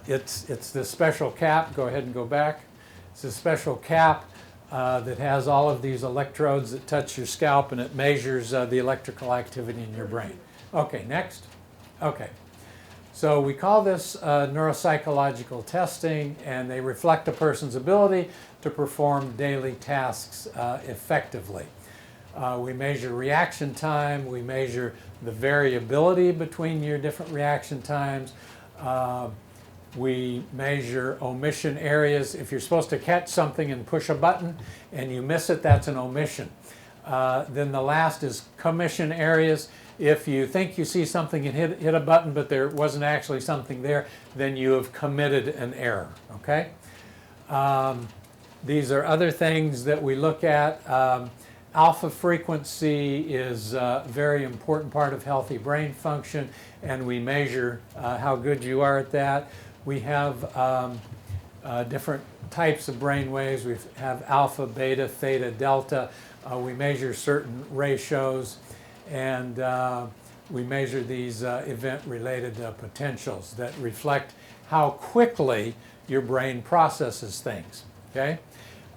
it's this special cap. Go ahead and go back. It's a special cap that has all of these electrodes that touch your scalp, and it measures the electrical activity in your brain. Okay, next. Okay, so we call this neuropsychological testing, and they reflect a person's ability to perform daily tasks effectively. We measure reaction time, we measure the variability between your different reaction times, we measure omission areas. If you're supposed to catch something and push a button and you miss it, that's an omission. Then the last is commission areas. If you think you see something and hit a button but there wasn't actually something there, then you have committed an error, okay? These are other things that we look at. Alpha frequency is a very important part of healthy brain function, and we measure how good you are at that. We have different types of brain waves. We have alpha, beta, theta, delta. We measure certain ratios, and we measure these event-related potentials that reflect how quickly your brain processes things. Okay?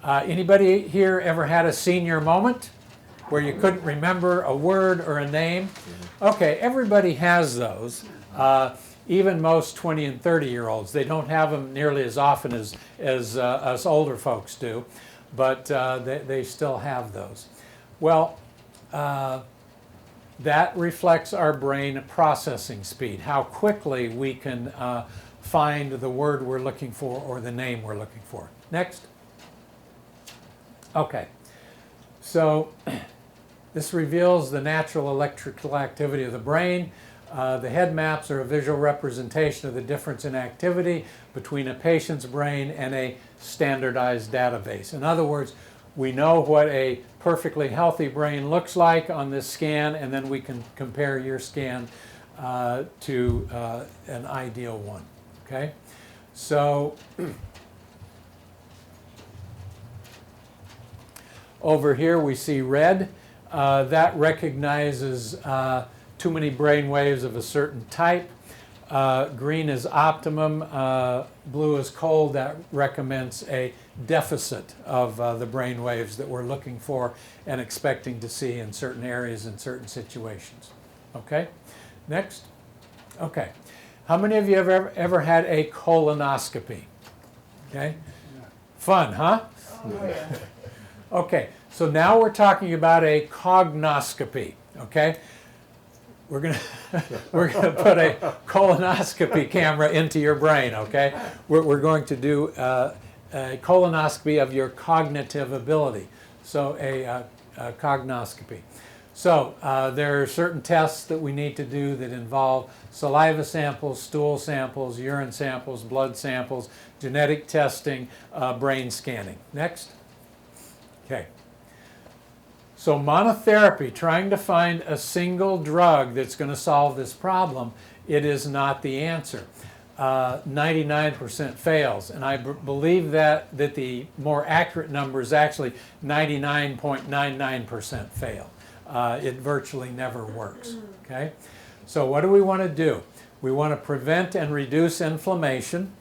Anybody here ever had a senior moment where you couldn't remember a word or a name? Okay, everybody has those. Even most 20 and 30-year-olds. They don't have them nearly as often as us older folks do, but they still have those. Well, that reflects our brain processing speed, how quickly we can find the word we're looking for or the name we're looking for. Next. Okay, so this reveals the natural electrical activity of the brain. The head maps are a visual representation of the difference in activity between a patient's brain and a standardized database. In other words, we know what a perfectly healthy brain looks like on this scan, and then we can compare your scan to an ideal one. Okay, so over here we see red. That recognizes too many brain waves of a certain type. Green is optimum. Blue is cold. That recommends a deficit of the brain waves that we're looking for and expecting to see in certain areas in certain situations. Okay? Next. Okay. How many of you have ever had a colonoscopy? Okay? Fun, huh? Oh, yeah. Okay, so now we're talking about a cognoscopy, okay? We're gonna put a colonoscopy camera into your brain, okay? We're going to do a colonoscopy of your cognitive ability, so a cognoscopy. So there are certain tests that we need to do that involve saliva samples, stool samples, urine samples, blood samples, genetic testing, brain scanning. Next. Okay. So monotherapy, trying to find a single drug that's going to solve this problem, it is not the answer. 99% fails, and I believe that the more accurate number is actually 99.99% fail. It virtually never works. Okay. So what do we want to do? We want to prevent and reduce inflammation.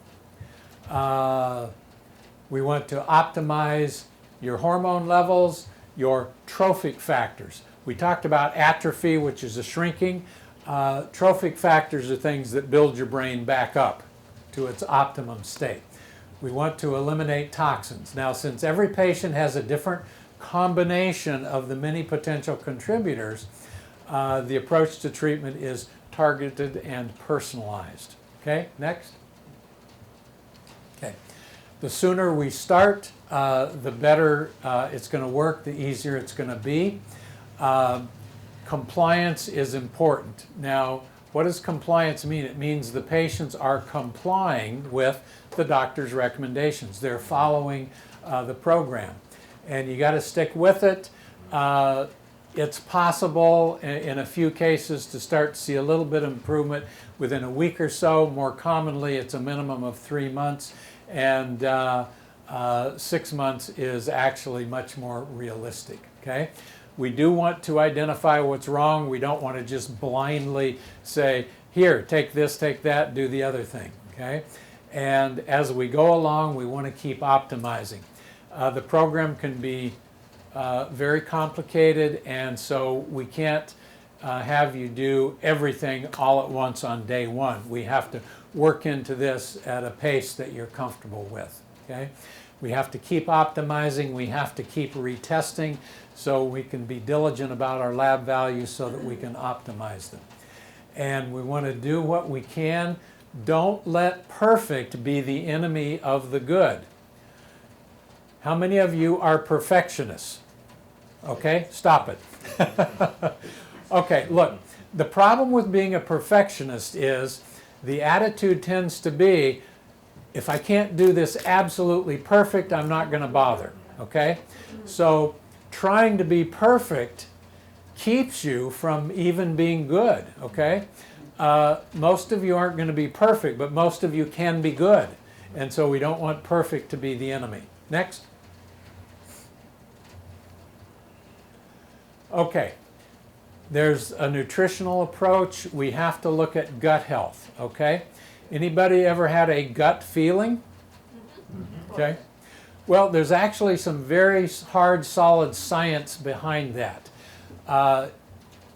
We want to optimize your hormone levels, your trophic factors. We talked about atrophy, which is a shrinking. Trophic factors are things that build your brain back up to its optimum state. We want to eliminate toxins. Now, since every patient has a different combination of the many potential contributors, the approach to treatment is targeted and personalized. Okay, next. Okay, the sooner we start, the better it's going to work, the easier it's going to be. Compliance is important. Now, what does compliance mean? It means the patients are complying with the doctor's recommendations. They're following the program. And you got to stick with it. It's possible in a few cases to start to see a little bit of improvement within a week or so. More commonly, it's a minimum of 3 months. And 6 months is actually much more realistic. Okay? We do want to identify what's wrong. We don't want to just blindly say, here, take this, take that, do the other thing. Okay? And as we go along, we want to keep optimizing. The program can be very complicated, and so we can't have you do everything all at once on day one. We have to work into this at a pace that you're comfortable with. Okay? We have to keep optimizing. We have to keep retesting so we can be diligent about our lab values so that we can optimize them. And we want to do what we can. Don't let perfect be the enemy of the good. How many of you are perfectionists? Okay, stop it. Okay, look, the problem with being a perfectionist is the attitude tends to be, if I can't do this absolutely perfect, I'm not going to bother. Okay? So trying to be perfect keeps you from even being good. Okay? Most of you aren't going to be perfect, but most of you can be good. And so we don't want perfect to be the enemy. Next. Okay. There's a nutritional approach. We have to look at gut health. Okay? Anybody ever had a gut feeling? Okay. Well, there's actually some very hard, solid science behind that.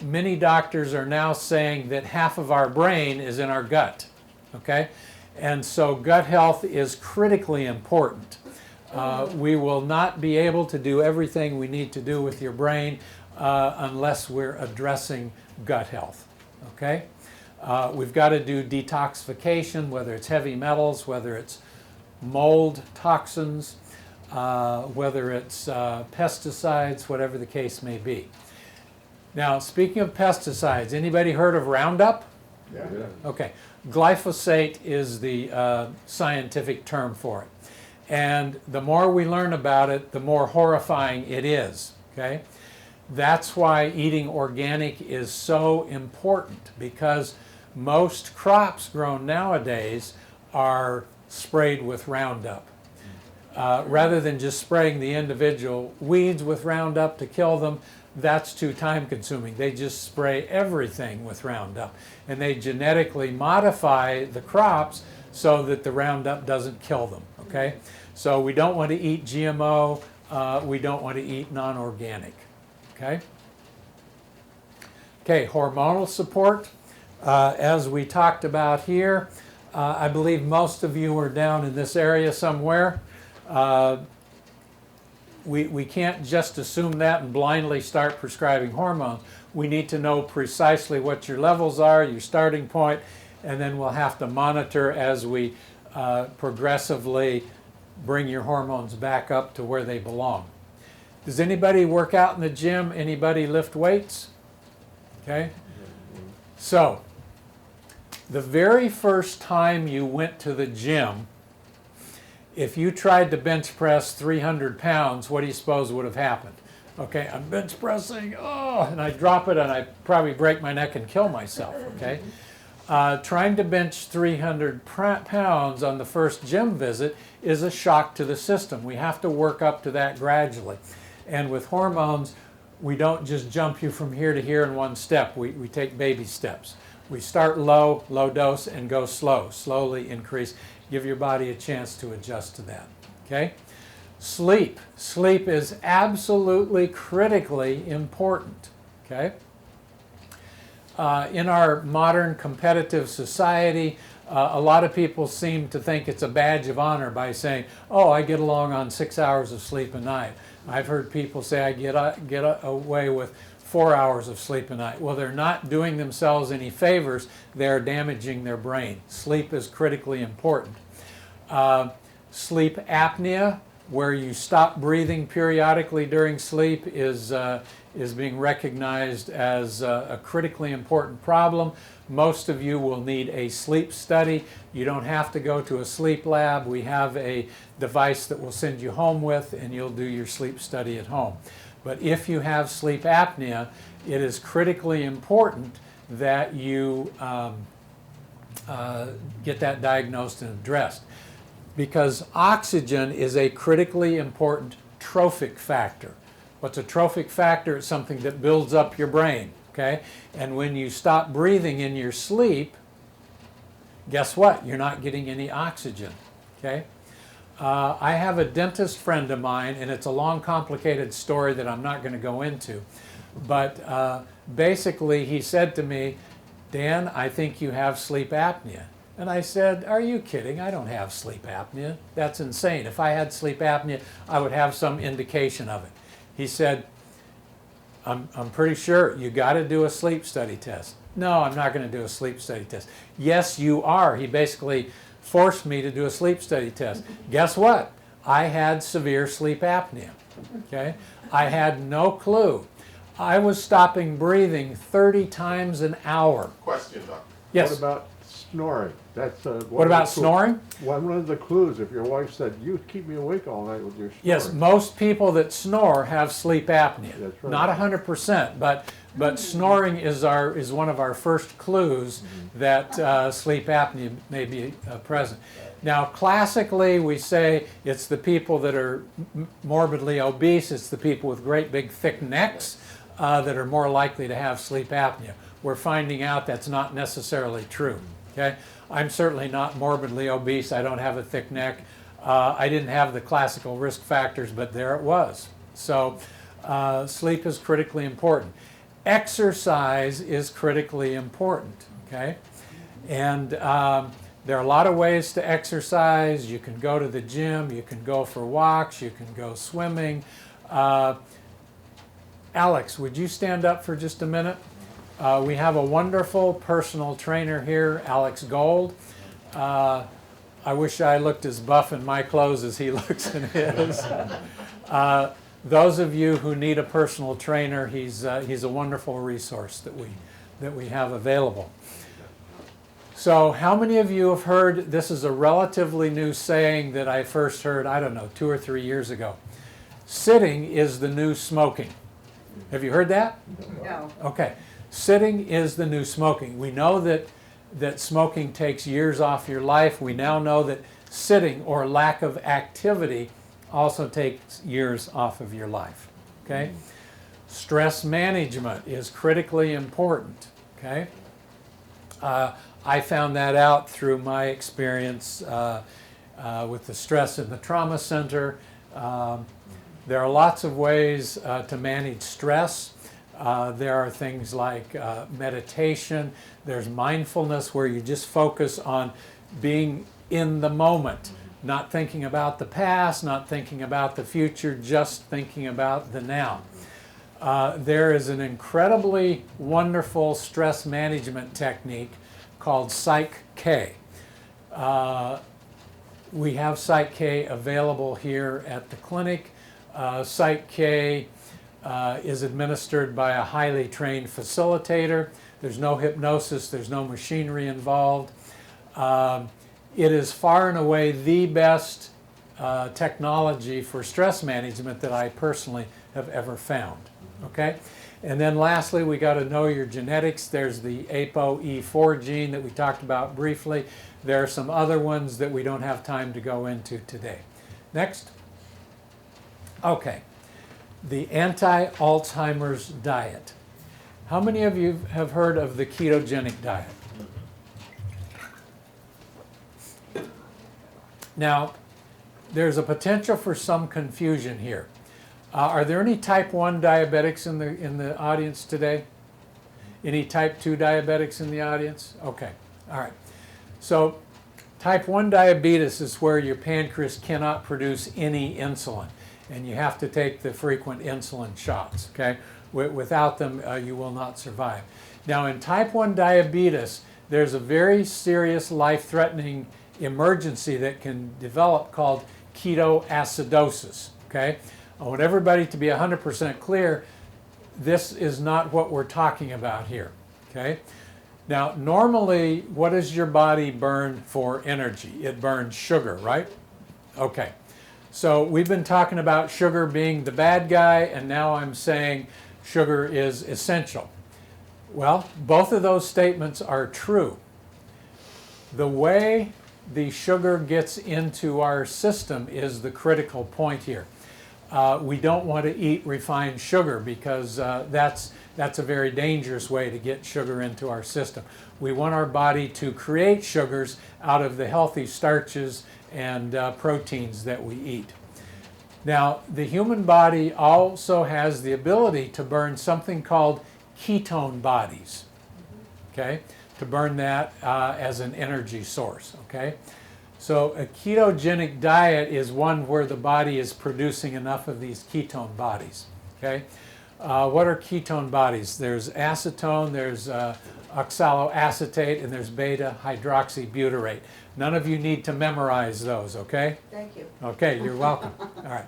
Many doctors are now saying that half of our brain is in our gut. Okay? And so gut health is critically important. We will not be able to do everything we need to do with your brain unless we're addressing gut health. Okay? We've got to do detoxification, whether it's heavy metals, whether it's mold toxins, whether it's pesticides, whatever the case may be. Now, speaking of pesticides, anybody heard of Roundup? Yeah. Okay. Glyphosate is the scientific term for it. And the more we learn about it, the more horrifying it is. Okay? That's why eating organic is so important, because most crops grown nowadays are sprayed with Roundup. Rather than just spraying the individual weeds with Roundup to kill them, that's too time consuming. They just spray everything with Roundup. And they genetically modify the crops so that the Roundup doesn't kill them. Okay? So we don't want to eat GMO. We don't want to eat non-organic. Okay? Okay, hormonal support. As we talked about here, I believe most of you are down in this area somewhere. We can't just assume that and blindly start prescribing hormones. We need to know precisely what your levels are, your starting point, and then we'll have to monitor as we progressively bring your hormones back up to where they belong. Does anybody work out in the gym? Anybody lift weights? Okay. So, the very first time you went to the gym, if you tried to bench press 300 pounds, what do you suppose would have happened? Okay, I'm bench pressing, and I drop it and I probably break my neck and kill myself, okay? Trying to bench 300 pounds on the first gym visit is a shock to the system. We have to work up to that gradually. And with hormones, we don't just jump you from here to here in one step. We take baby steps. We start low, low dose, and go slow. Slowly increase. Give your body a chance to adjust to that. Okay? Sleep. Sleep is absolutely critically important. Okay? In our modern competitive society, a lot of people seem to think it's a badge of honor by saying, oh, I get along on 6 hours of sleep a night. I've heard people say I get away with 4 hours of sleep a night. Well, they're not doing themselves any favors. They're damaging their brain. Sleep is critically important. Sleep apnea, where you stop breathing periodically during sleep, is being recognized as a critically important problem. Most of you will need a sleep study. You don't have to go to a sleep lab. We have a device that we'll send you home with, and you'll do your sleep study at home. But if you have sleep apnea, it is critically important that you get that diagnosed and addressed, because oxygen is a critically important trophic factor. What's a trophic factor? It's something that builds up your brain, okay? And when you stop breathing in your sleep, guess what? You're not getting any oxygen, okay? I have a dentist friend of mine, and it's a long, complicated story that I'm not going to go into, but basically he said to me, Dan, I think you have sleep apnea. And I said, are you kidding? I don't have sleep apnea. That's insane. If I had sleep apnea, I would have some indication of it. He said, I'm pretty sure you got to do a sleep study test. No, I'm not going to do a sleep study test. Yes, you are. He basically forced me to do a sleep study test. Guess what? I had severe sleep apnea. Okay? I had no clue. I was stopping breathing 30 times an hour. Question, Doctor. Yes. What about snoring? That's What about snoring? One of the clues, if your wife said, you keep me awake all night with your snoring. Yes, most people that snore have sleep apnea. That's right. Not 100%, but snoring is one of our first clues that sleep apnea may be present. Now, classically, we say it's the people that are morbidly obese, it's the people with great big thick necks that are more likely to have sleep apnea. We're finding out that's not necessarily true. Okay? I'm certainly not morbidly obese. I don't have a thick neck. I didn't have the classical risk factors, but there it was. So sleep is critically important. Exercise is critically important. Okay? And there are a lot of ways to exercise. You can go to the gym. You can go for walks. You can go swimming. Alex, would you stand up for just a minute? We have a wonderful personal trainer here, Alex Gold. I wish I looked as buff in my clothes as he looks in his. Those of you who need a personal trainer, he's a wonderful resource that we have available. So how many of you have heard, this is a relatively new saying that I first heard, I don't know, 2 or 3 years ago. Sitting is the new smoking. Have you heard that? No. Okay. Sitting is the new smoking. We know that smoking takes years off your life. We now know that sitting or lack of activity also takes years off of your life. Okay? Stress management is critically important. Okay? I found that out through my experience with the stress in the trauma center. There are lots of ways to manage stress. There are things like meditation. There's mindfulness, where you just focus on being in the moment, not thinking about the past, not thinking about the future, just thinking about the now. There is an incredibly wonderful stress management technique called Psych-K. We have Psych-K available here at the clinic. Psych-K is administered by a highly trained facilitator. There's no hypnosis, there's no machinery involved. It is far and away the best technology for stress management that I personally have ever found. Okay? And then lastly, we got to know your genetics. There's the ApoE4 gene that we talked about briefly. There are some other ones that we don't have time to go into today. Next. Okay. The anti-Alzheimer's diet. How many of you have heard of the ketogenic diet? Now, there's a potential for some confusion here. Are there any type 1 diabetics in the audience today? Any type 2 diabetics in the audience? Okay, all right. So type 1 diabetes is where your pancreas cannot produce any insulin, and you have to take the frequent insulin shots, okay? Without them, you will not survive. Now, in type 1 diabetes, there's a very serious life-threatening emergency that can develop called ketoacidosis, okay? I want everybody to be 100% clear, this is not what we're talking about here, okay? Now, normally, what does your body burn for energy? It burns sugar, right? Okay. So we've been talking about sugar being the bad guy, and now I'm saying sugar is essential. Well, both of those statements are true. The way the sugar gets into our system is the critical point here. We don't want to eat refined sugar because that's a very dangerous way to get sugar into our system. We want our body to create sugars out of the healthy starches and proteins that we eat. Now, the human body also has the ability to burn something called ketone bodies, okay? To burn that as an energy source, okay? So a ketogenic diet is one where the body is producing enough of these ketone bodies, okay? What are ketone bodies? There's acetone, there's oxaloacetate, and there's beta hydroxybutyrate. None of you need to memorize those, okay? Thank you. Okay, you're welcome. All right.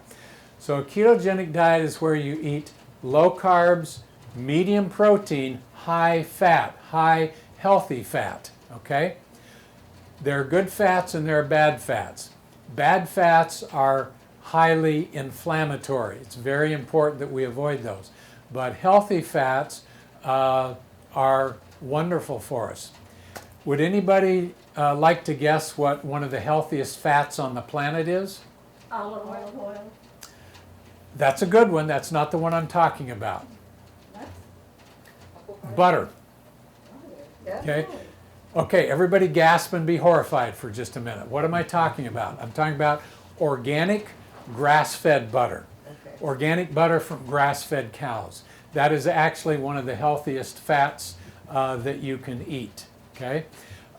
So a ketogenic diet is where you eat low carbs, medium protein, high fat, high healthy fat, okay? There are good fats and there are bad fats. Bad fats are highly inflammatory. It's very important that we avoid those. But healthy fats are wonderful for us. Would anybody like to guess what one of the healthiest fats on the planet is? Olive oil. That's a good one. That's not the one I'm talking about. That's Butter. definitely. Okay. Okay, everybody gasp and be horrified for just a minute. What am I talking about? I'm talking about organic grass-fed butter. Okay. Organic butter from grass-fed cows. That is actually one of the healthiest fats that you can eat, okay?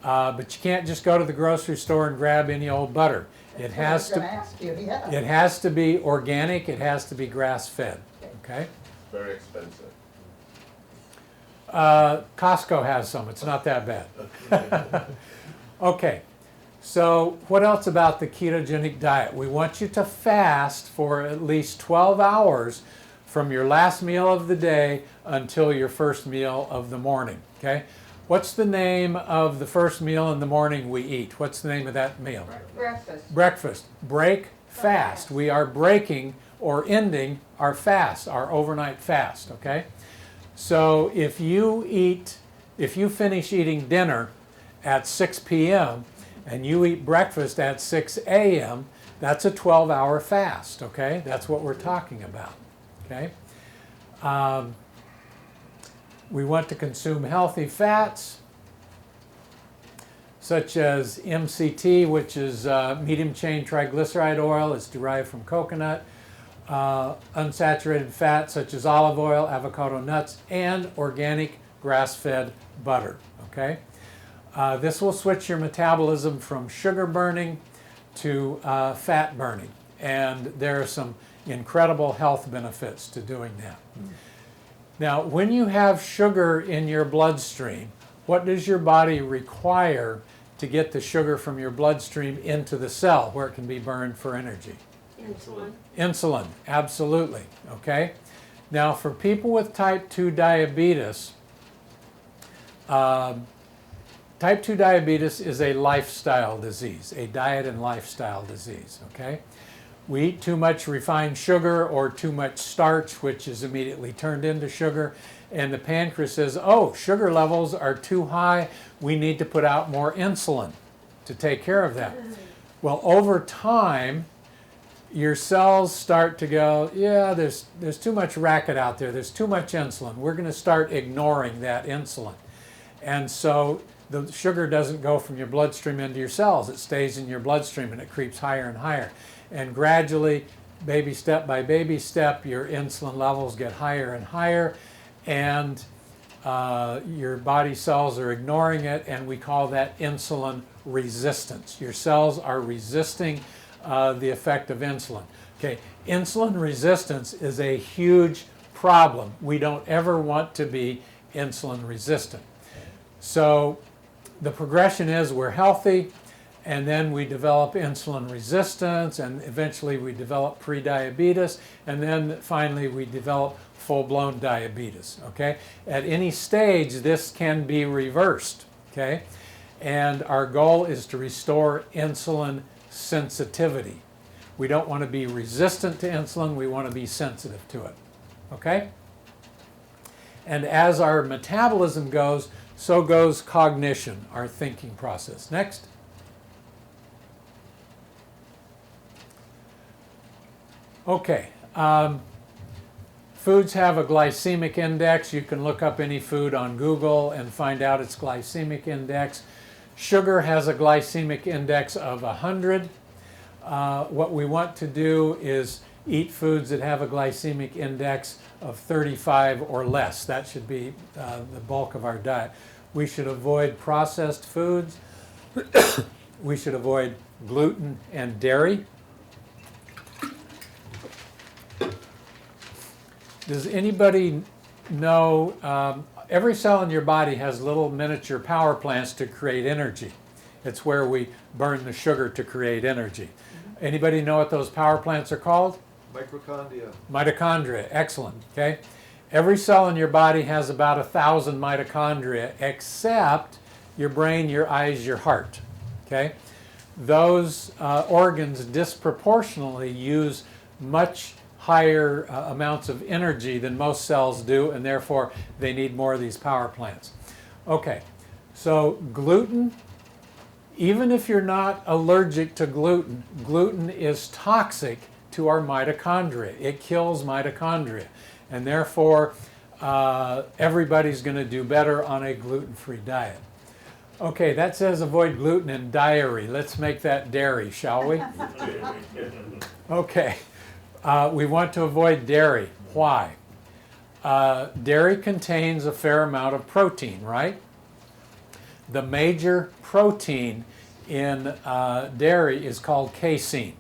But you can't just go to the grocery store and grab any old butter. It has It has to be organic, it has to be grass-fed, okay? Very expensive. Costco has some, it's not that bad. Okay, so what else about the ketogenic diet? We want you to fast for at least 12 hours from your last meal of the day until your first meal of the morning, okay? What's the name of the first meal in the morning we eat? What's the name of that meal? Breakfast. Breakfast. Break fast. We are breaking or ending our fast, our overnight fast, okay? So if you finish eating dinner at 6 p.m. and you eat breakfast at 6 a.m., that's a 12-hour fast, okay? That's what we're talking about, okay? We want to consume healthy fats, such as MCT, which is medium-chain triglyceride oil. It's derived from coconut. Unsaturated fat, such as olive oil, avocado nuts, and organic grass-fed butter, okay? This will switch your metabolism from sugar burning to fat burning, and there are some incredible health benefits to doing that. Now, when you have sugar in your bloodstream, what does your body require to get the sugar from your bloodstream into the cell where it can be burned for energy? Insulin. Insulin, absolutely, okay? Now, for people with type 2 diabetes, type 2 diabetes is a lifestyle disease, a diet and lifestyle disease, okay? We eat too much refined sugar or too much starch, which is immediately turned into sugar, and the pancreas says, oh, sugar levels are too high, we need to put out more insulin to take care of that. Well, over time, your cells start to go, yeah, there's too much racket out there, there's too much insulin, we're going to start ignoring that insulin. And so the sugar doesn't go from your bloodstream into your cells, it stays in your bloodstream and it creeps higher and higher. And gradually baby step by baby step, your insulin levels get higher and higher, and your body cells are ignoring it, and we call that insulin resistance. Your cells are resisting the effect of insulin. Okay, insulin resistance is a huge problem. We don't ever want to be insulin resistant. So the progression is we're healthy, and then we develop insulin resistance, and eventually we develop prediabetes, and then finally we develop full-blown diabetes, okay? At any stage, this can be reversed, okay? And our goal is to restore insulin sensitivity. We don't want to be resistant to insulin, we want to be sensitive to it, okay? And as our metabolism goes, so goes cognition, our thinking process. Next. Okay. Foods have a glycemic index. You can look up any food on Google and find out its glycemic index. Sugar has a glycemic index of 100. What we want to do is eat foods that have a glycemic index of 35 or less. That should be the bulk of our diet. We should avoid processed foods. We should avoid gluten and dairy. Does anybody know, every cell in your body has little miniature power plants to create energy. It's where we burn the sugar to create energy. Anybody know what those power plants are called? Mitochondria. Mitochondria, excellent, okay? Every cell in your body has about 1,000 mitochondria, except your brain, your eyes, your heart, okay? Those organs disproportionately use much higher amounts of energy than most cells do, and therefore they need more of these power plants. Okay, so gluten, even if you're not allergic to gluten, gluten is toxic to our mitochondria. It kills mitochondria, and therefore everybody's going to do better on a gluten-free diet. Okay, that says avoid gluten and dairy. Let's make that dairy, shall we? Okay. We want to avoid dairy. Why? Dairy contains a fair amount of protein, right? The major protein in dairy is called casein.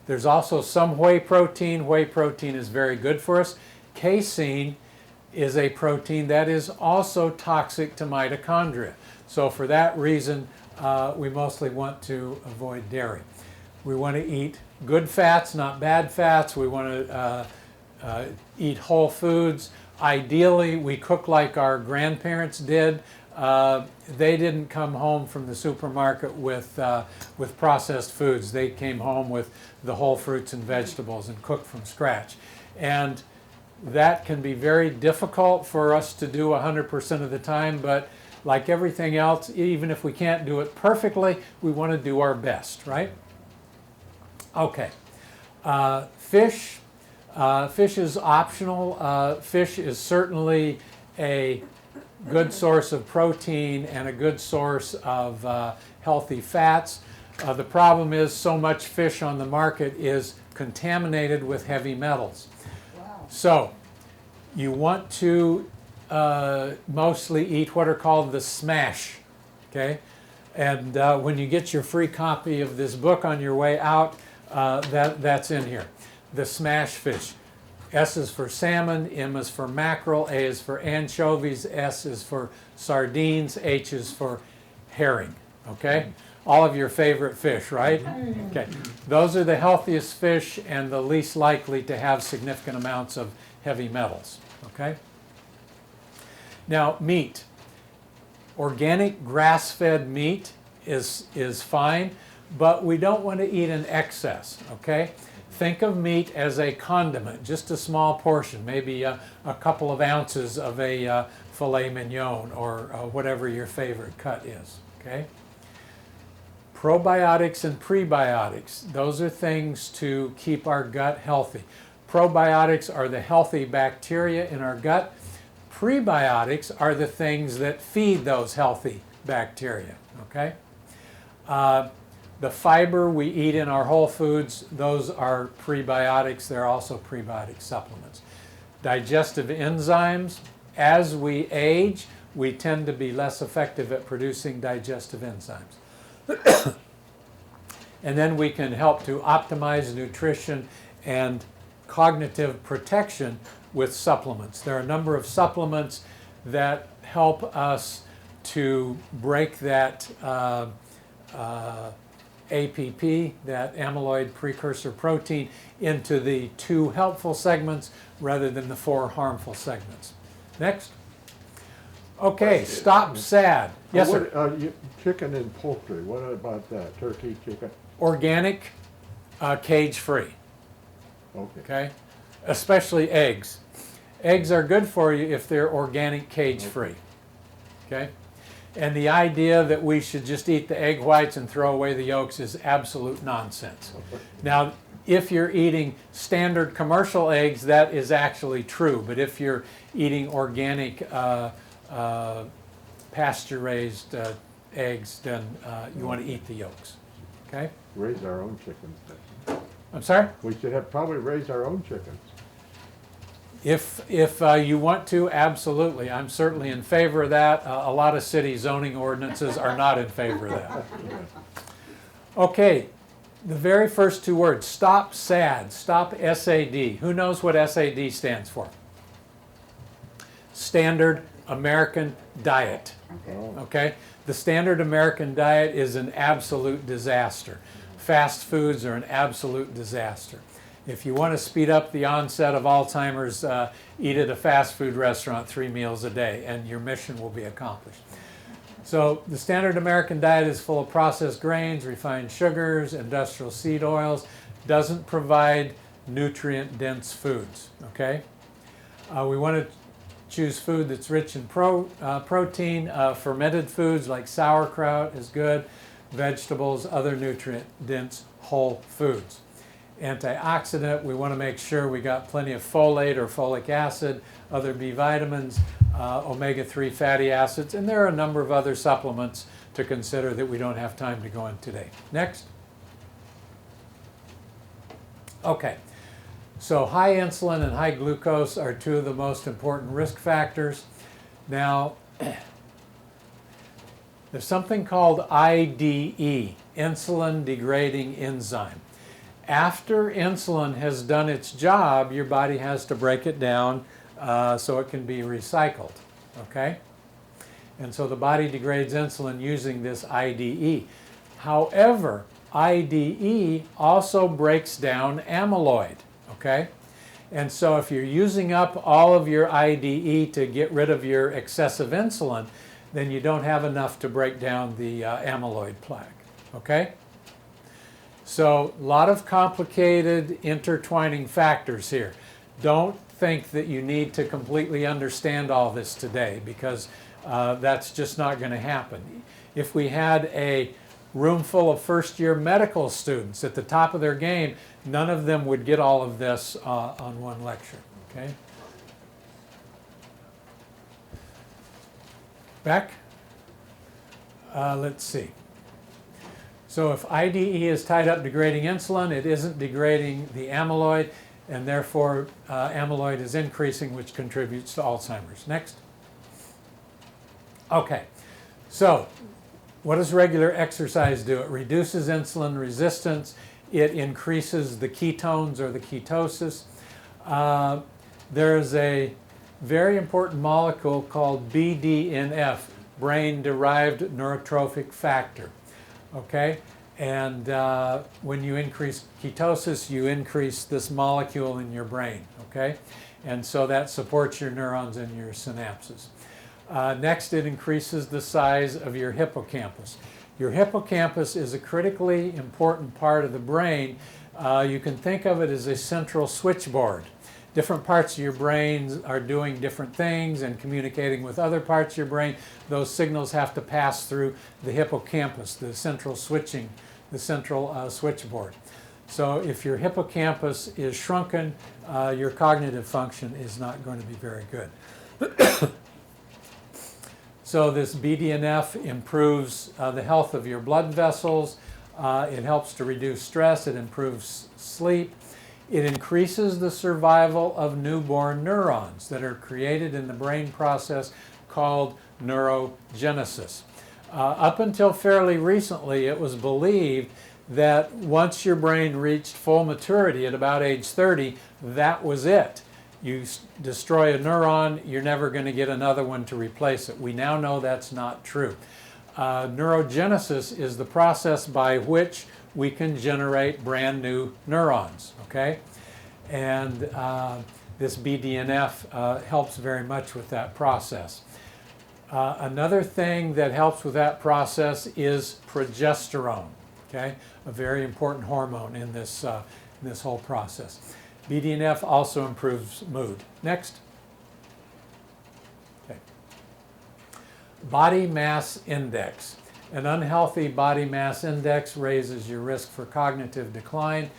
There's also some whey protein. Whey protein is very good for us. Casein is a protein that is also toxic to mitochondria. So for that reason, we mostly want to avoid dairy. We want to eat good fats, not bad fats. We want to eat whole foods. Ideally, we cook like our grandparents did. They didn't come home from the supermarket with processed foods. They came home with the whole fruits and vegetables and cooked from scratch. And that can be very difficult for us to do 100% of the time, but like everything else, even if we can't do it perfectly, we want to do our best, right? Okay, fish. Fish is optional. Fish is certainly a good source of protein and a good source of healthy fats. The problem is so much fish on the market is contaminated with heavy metals. Wow. So you want to mostly eat what are called the smash, okay? And when you get your free copy of this book on your way out, that's in here. The smash fish. S is for salmon, M is for mackerel, A is for anchovies, S is for sardines, H is for herring, okay? All of your favorite fish, right? Okay. Those are the healthiest fish and the least likely to have significant amounts of heavy metals, okay? Now, meat. Organic grass-fed meat is fine, but we don't want to eat in excess, okay? Think of meat as a condiment, just a small portion, maybe a couple of ounces of a filet mignon or whatever your favorite cut is, okay? Probiotics and prebiotics, those are things to keep our gut healthy. Probiotics are the healthy bacteria in our gut. Prebiotics are the things that feed those healthy bacteria, okay? The fiber we eat in our whole foods, those are prebiotics. They're also prebiotic supplements. Digestive enzymes, as we age, we tend to be less effective at producing digestive enzymes. And then we can help to optimize nutrition and cognitive protection with supplements. There are a number of supplements that help us to break that APP, that amyloid precursor protein, into the 2 helpful segments rather than the 4 harmful segments. Next. Okay, stop SAD. Yes, sir. Chicken and poultry, what about that? Turkey, chicken? Organic, cage-free. Okay. Okay, especially eggs. Eggs are good for you if they're organic, cage-free. Okay, and the idea that we should just eat the egg whites and throw away the yolks is absolute nonsense. Now, if you're eating standard commercial eggs, that is actually true. But if you're eating organic, pasture-raised eggs, then you want to eat the yolks. Okay. Raise our own chickens then. I'm sorry? We should have probably raise our own chickens. If you want to, absolutely. I'm certainly in favor of that. A lot of city zoning ordinances are not in favor of that. Okay, the very first 2 words, stop SAD, stop SAD. Who knows what SAD stands for? Standard American Diet. Okay? The standard American diet is an absolute disaster. Fast foods are an absolute disaster. If you want to speed up the onset of Alzheimer's, eat at a fast food restaurant 3 meals a day, and your mission will be accomplished. So the standard American diet is full of processed grains, refined sugars, industrial seed oils, doesn't provide nutrient-dense foods, okay? We want to choose food that's rich in protein. Fermented foods like sauerkraut is good. Vegetables, other nutrient-dense whole foods. Antioxidant, we want to make sure we got plenty of folate or folic acid, other B vitamins, omega-3 fatty acids, and there are a number of other supplements to consider that we don't have time to go into today. Next. Okay, so high insulin and high glucose are 2 of the most important risk factors. Now, there's something called IDE, insulin degrading enzyme. After insulin has done its job, your body has to break it down so it can be recycled, okay? And so the body degrades insulin using this IDE. However, IDE also breaks down amyloid, okay? And so if you're using up all of your IDE to get rid of your excessive insulin, then you don't have enough to break down the amyloid plaque, okay? So a lot of complicated intertwining factors here. Don't think that you need to completely understand all this today, because that's just not going to happen. If we had a room full of first-year medical students at the top of their game, none of them would get all of this on one lecture, okay? Back? Let's see. So if IDE is tied up degrading insulin, it isn't degrading the amyloid, and therefore amyloid is increasing, which contributes to Alzheimer's. Next. Okay, so what does regular exercise do? It reduces insulin resistance. It increases the ketones or the ketosis. There's a very important molecule called BDNF, brain-derived neurotrophic factor. Okay, and when you increase ketosis, you increase this molecule in your brain, okay? And so that supports your neurons and your synapses. Next, it increases the size of your hippocampus. Your hippocampus is a critically important part of the brain. You can think of it as a central switchboard. Different parts of your brain are doing different things and communicating with other parts of your brain. Those signals have to pass through the hippocampus, the central switchboard. So if your hippocampus is shrunken, your cognitive function is not going to be very good. So this BDNF improves the health of your blood vessels. It helps to reduce stress. It improves sleep. It increases the survival of newborn neurons that are created in the brain process called neurogenesis. Up until fairly recently, it was believed that once your brain reached full maturity at about age 30, that was it. You destroy a neuron, you're never going to get another one to replace it. We now know that's not true. Neurogenesis is the process by which we can generate brand new neurons, okay? And this BDNF helps very much with that process. Another thing that helps with that process is progesterone, okay? A very important hormone in this whole process. BDNF also improves mood. Next. Okay. Body mass index. An unhealthy body mass index raises your risk for cognitive decline.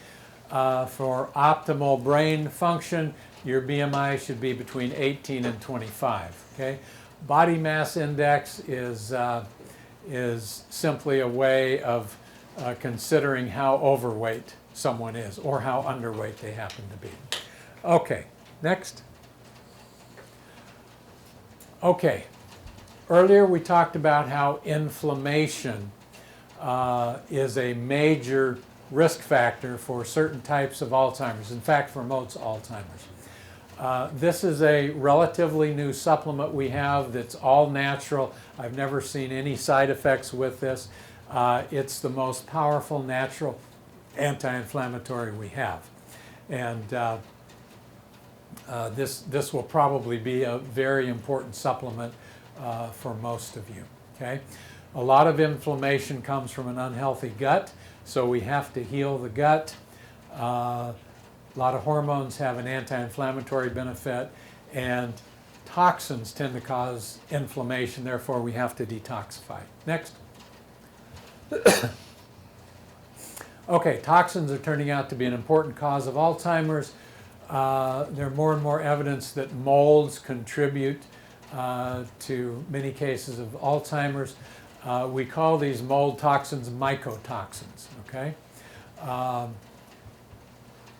For optimal brain function, your BMI should be between 18 and 25. Okay? Body mass index is simply a way of considering how overweight someone is or how underweight they happen to be. Okay, next. Okay, earlier we talked about how inflammation is a major risk factor for certain types of Alzheimer's. In fact, for most Alzheimer's. This is a relatively new supplement we have that's all natural. I've never seen any side effects with this. It's the most powerful natural anti-inflammatory we have. And this will probably be a very important supplement for most of you, okay? A lot of inflammation comes from an unhealthy gut, so we have to heal the gut. A lot of hormones have an anti-inflammatory benefit, and toxins tend to cause inflammation, therefore we have to detoxify. Next. Okay, toxins are turning out to be an important cause of Alzheimer's. There are more and more evidence that molds contribute to many cases of Alzheimer's. We call these mold toxins mycotoxins, okay?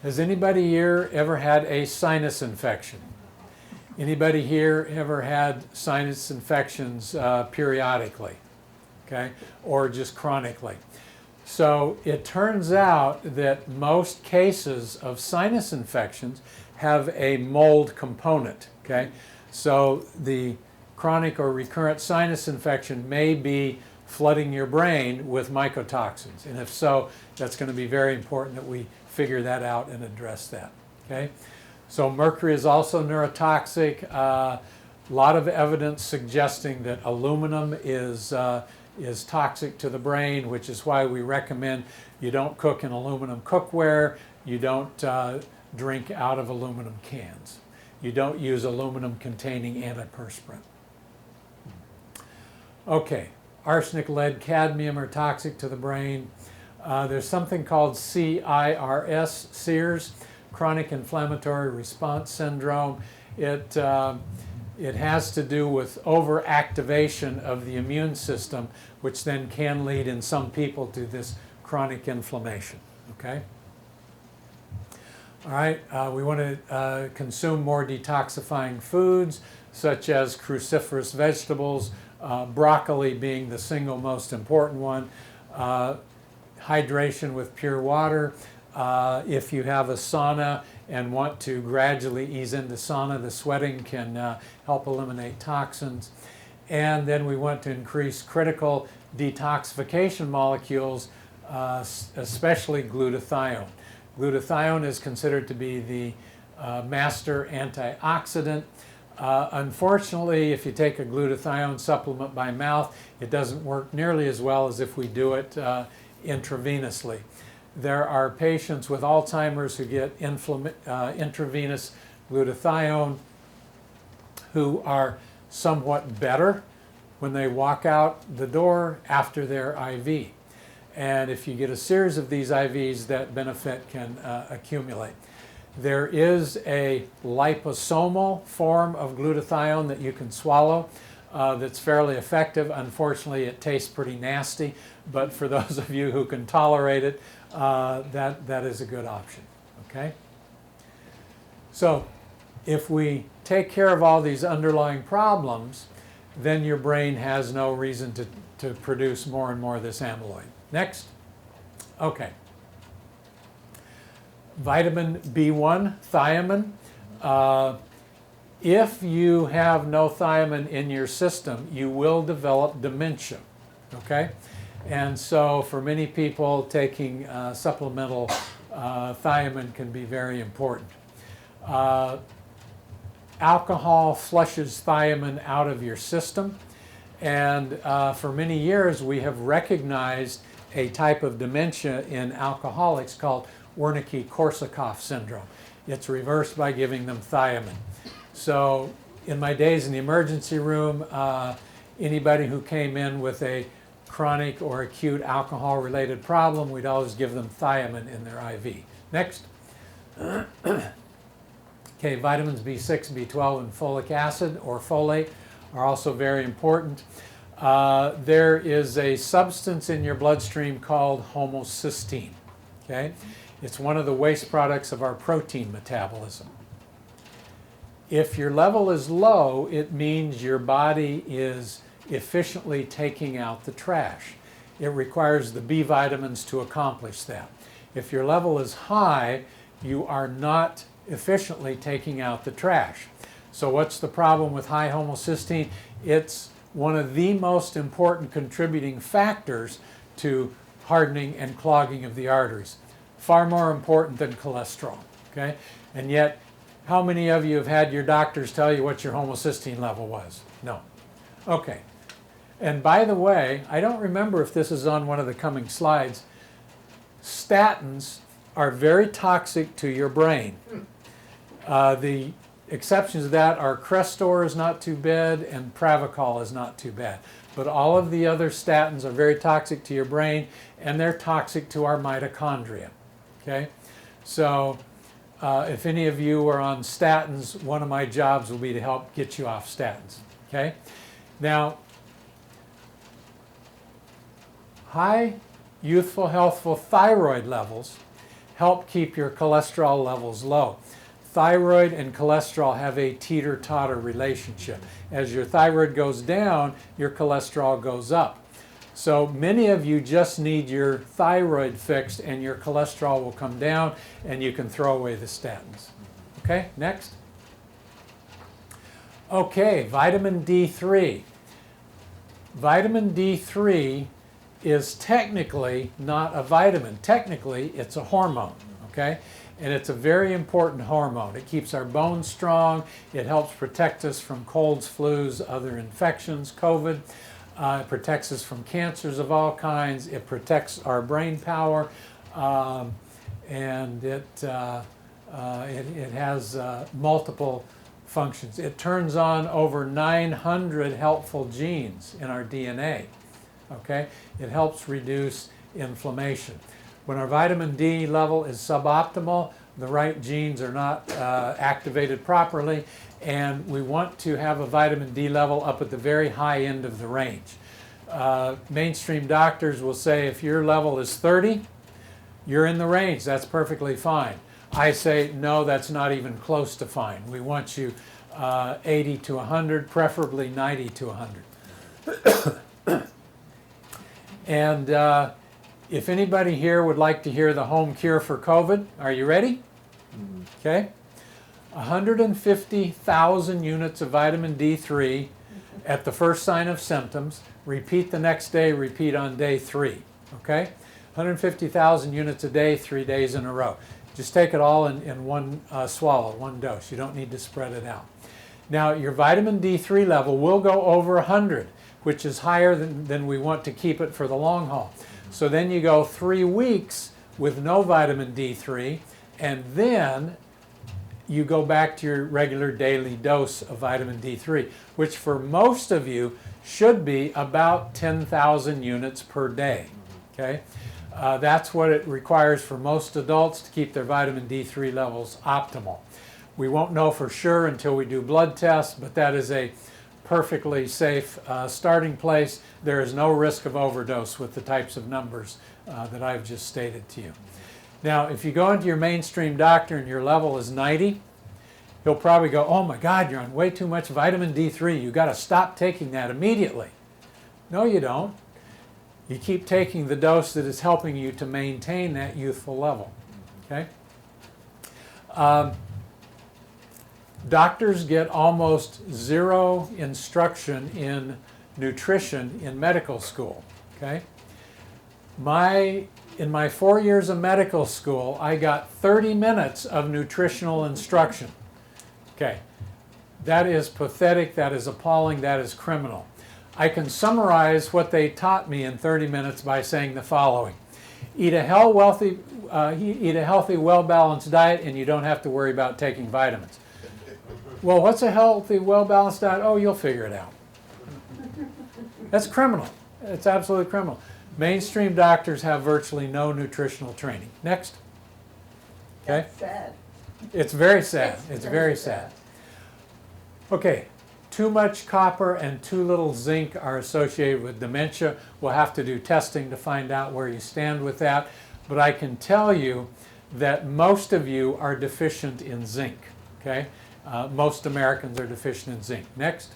Has anybody here ever had a sinus infection? Anybody here ever had sinus infections periodically, okay? Or just chronically? So it turns out that most cases of sinus infections have a mold component, okay? So the chronic or recurrent sinus infection may be flooding your brain with mycotoxins. And if so, that's going to be very important that we figure that out and address that, okay? So mercury is also neurotoxic. A lot of evidence suggesting that aluminum is toxic to the brain, which is why we recommend you don't cook in aluminum cookware, you don't drink out of aluminum cans, you don't use aluminum containing antiperspirant. Okay, arsenic, lead, cadmium are toxic to the brain. There's something called CIRS, SIRS, chronic inflammatory response syndrome. It has to do with overactivation of the immune system, which then can lead in some people to this chronic inflammation, okay? All right, we want to consume more detoxifying foods, such as cruciferous vegetables, broccoli being the single most important one, hydration with pure water. If you have a sauna and want to gradually ease into sauna, the sweating can help eliminate toxins. And then we want to increase critical detoxification molecules, especially glutathione. Glutathione is considered to be the master antioxidant. Unfortunately, if you take a glutathione supplement by mouth, it doesn't work nearly as well as if we do it intravenously. There are patients with Alzheimer's who get intravenous glutathione who are somewhat better when they walk out the door after their IV. And if you get a series of these IVs, that benefit can accumulate. There is a liposomal form of glutathione that you can swallow. that's fairly effective. Unfortunately, it tastes pretty nasty, but for those of you who can tolerate it, that is a good option, okay? So if we take care of all these underlying problems, then your brain has no reason to produce more and more of this amyloid. Next. Okay. Vitamin B1, thiamine. If you have no thiamine in your system, you will develop dementia, okay? And so for many people, taking supplemental thiamine can be very important. Alcohol flushes thiamine out of your system, and for many years we have recognized a type of dementia in alcoholics called Wernicke-Korsakoff syndrome. It's reversed by giving them thiamine. So in my days in the emergency room, anybody who came in with a chronic or acute alcohol-related problem, we'd always give them thiamine in their IV. Next. Okay, vitamins B6, B12, and folic acid or folate are also very important. There is a substance in your bloodstream called homocysteine. Okay? It's one of the waste products of our protein metabolism. If your level is low, it means your body is efficiently taking out the trash. It requires the B vitamins to accomplish that. If your level is high, you are not efficiently taking out the trash. So what's the problem with high homocysteine? It's one of the most important contributing factors to hardening and clogging of the arteries. Far more important than cholesterol, okay? And yet, how many of you have had your doctors tell you what your homocysteine level was? No. Okay. And by the way, I don't remember if this is on one of the coming slides, statins are very toxic to your brain. The exceptions to that are Crestor is not too bad and Pravachol is not too bad. But all of the other statins are very toxic to your brain, and they're toxic to our mitochondria. Okay? So if any of you are on statins, one of my jobs will be to help get you off statins. Okay? Now, high youthful, healthful thyroid levels help keep your cholesterol levels low. Thyroid and cholesterol have a teeter-totter relationship. As your thyroid goes down, your cholesterol goes up. So many of you just need your thyroid fixed and your cholesterol will come down and you can throw away the statins. Okay, next. Okay, vitamin D3. Vitamin D3 is technically not a vitamin. Technically, it's a hormone, okay? And it's a very important hormone. It keeps our bones strong. It helps protect us from colds, flus, other infections, COVID. It protects us from cancers of all kinds. It protects our brain power. And it has multiple functions. It turns on over 900 helpful genes in our DNA. Okay? It helps reduce inflammation. When our vitamin D level is suboptimal, the right genes are not activated properly, and we want to have a vitamin D level up at the very high end of the range. Mainstream doctors will say if your level is 30, you're in the range, that's perfectly fine. I say, no, that's not even close to fine. We want you 80 to 100, preferably 90 to 100. And if anybody here would like to hear the home cure for COVID, are you ready? Okay. 150,000 units of vitamin D3 at the first sign of symptoms. Repeat the next day, repeat on day 3. Okay? 150,000 units a day, 3 days in a row. Just take it all in one swallow, one dose. You don't need to spread it out. Now, your vitamin D3 level will go over 100, which is higher than we want to keep it for the long haul. So then you go 3 weeks with no vitamin D3, and then you go back to your regular daily dose of vitamin D3, which for most of you should be about 10,000 units per day. Okay? That's what it requires for most adults to keep their vitamin D3 levels optimal. We won't know for sure until we do blood tests, but that is a perfectly safe starting place. There is no risk of overdose with the types of numbers that I've just stated to you. Now, if you go into your mainstream doctor and your level is 90, he'll probably go, oh my God, you're on way too much vitamin D3. You've got to stop taking that immediately. No, you don't. You keep taking the dose that is helping you to maintain that youthful level. Okay? Doctors get almost zero instruction in nutrition in medical school. Okay? In my 4 years of medical school, I got 30 minutes of nutritional instruction. Okay, that is pathetic, that is appalling, that is criminal. I can summarize what they taught me in 30 minutes by saying the following. Eat a healthy, well-balanced diet, and you don't have to worry about taking vitamins. Well, what's a healthy, well-balanced diet? Oh, you'll figure it out. That's criminal. It's absolutely criminal. Mainstream doctors have virtually no nutritional training. Next. Okay. That's sad. It's very sad. It's very sad. Okay, too much copper and too little zinc are associated with dementia. We'll have to do testing to find out where you stand with that. But I can tell you that most of you are deficient in zinc. Okay, most Americans are deficient in zinc. Next.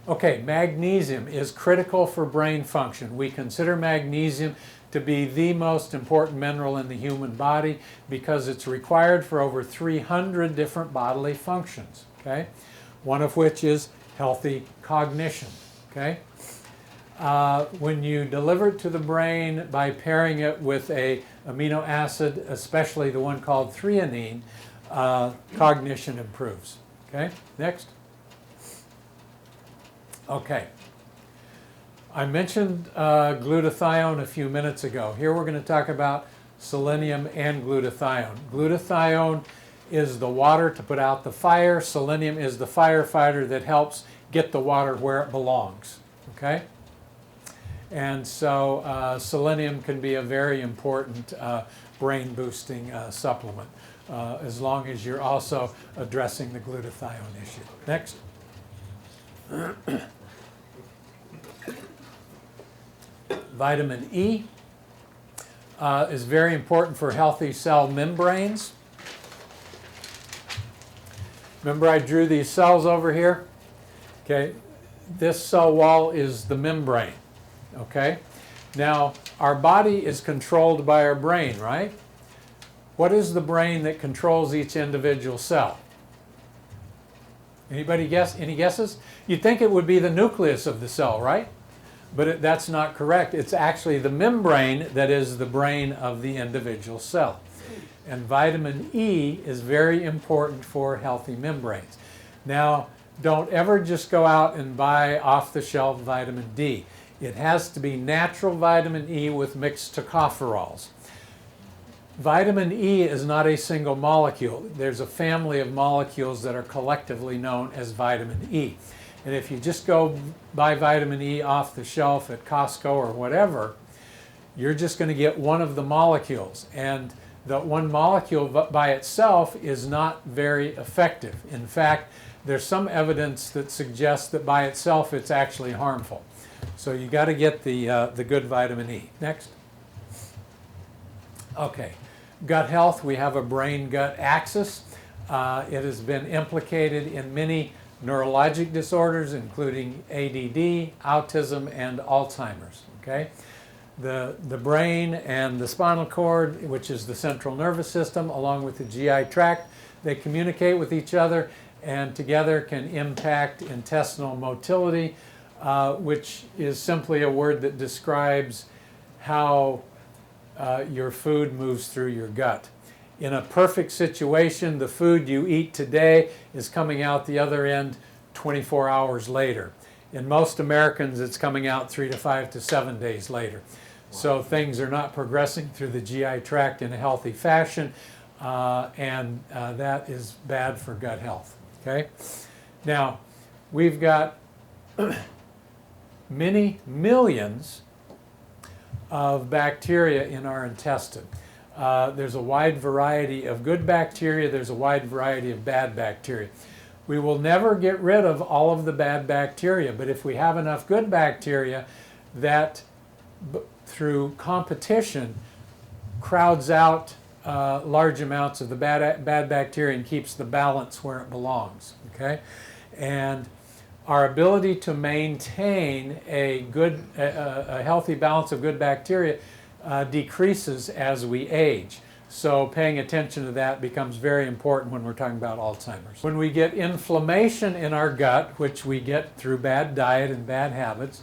Okay, magnesium is critical for brain function. We consider magnesium to be the most important mineral in the human body because it's required for over 300 different bodily functions, okay? One of which is healthy cognition, okay? When you deliver it to the brain by pairing it with an amino acid, especially the one called threonine, cognition improves, okay? Next. Okay. I mentioned glutathione a few minutes ago. Here we're going to talk about selenium and glutathione. Glutathione is the water to put out the fire. Selenium is the firefighter that helps get the water where it belongs. Okay? And so selenium can be a very important brain boosting supplement as long as you're also addressing the glutathione issue. Next. Vitamin E is very important for healthy cell membranes. Remember I drew these cells over here? Okay, this cell wall is the membrane. Okay, now our body is controlled by our brain, right? What is the brain that controls each individual cell? Anybody guess? Any guesses? You'd think it would be the nucleus of the cell, right? But that's not correct. It's actually the membrane that is the brain of the individual cell. And vitamin E is very important for healthy membranes. Now, don't ever just go out and buy off-the-shelf vitamin D. It has to be natural vitamin E with mixed tocopherols. Vitamin E is not a single molecule. There's a family of molecules that are collectively known as vitamin E. And if you just go buy vitamin E off the shelf at Costco or whatever, you're just going to get one of the molecules. And the one molecule by itself is not very effective. In fact, there's some evidence that suggests that by itself it's actually harmful. So you got to get the good vitamin E. Next. Okay, gut health. We have a brain-gut axis. It has been implicated in many neurologic disorders, including ADD, autism, and Alzheimer's. Okay, the brain and the spinal cord, which is the central nervous system, along with the GI tract, they communicate with each other and together can impact intestinal motility, which is simply a word that describes how your food moves through your gut. In a perfect situation, the food you eat today is coming out the other end 24 hours later. In most Americans, it's coming out 3 to 5 to 7 days later. So things are not progressing through the GI tract in a healthy fashion, and that is bad for gut health. Okay? Now, we've got many millions of bacteria in our intestine. There's a wide variety of good bacteria, there's a wide variety of bad bacteria. We will never get rid of all of the bad bacteria, but if we have enough good bacteria that through competition crowds out large amounts of the bad bacteria and keeps the balance where it belongs, okay? And our ability to maintain a healthy balance of good bacteria decreases as we age. So paying attention to that becomes very important when we're talking about Alzheimer's. When we get inflammation in our gut, which we get through bad diet and bad habits,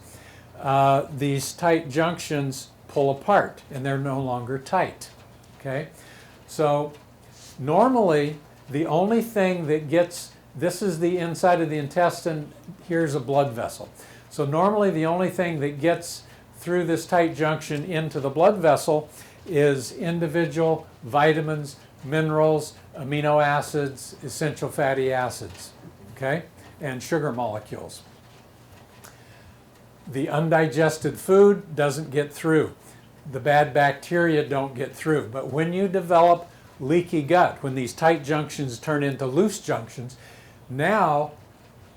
these tight junctions pull apart and they're no longer tight, okay? So normally the only thing that gets, this is the inside of the intestine, here's a blood vessel. So normally the only thing that gets through this tight junction into the blood vessel is individual vitamins, minerals, amino acids, essential fatty acids, okay, and sugar molecules. The undigested food doesn't get through. The bad bacteria don't get through. But when you develop leaky gut, when these tight junctions turn into loose junctions, now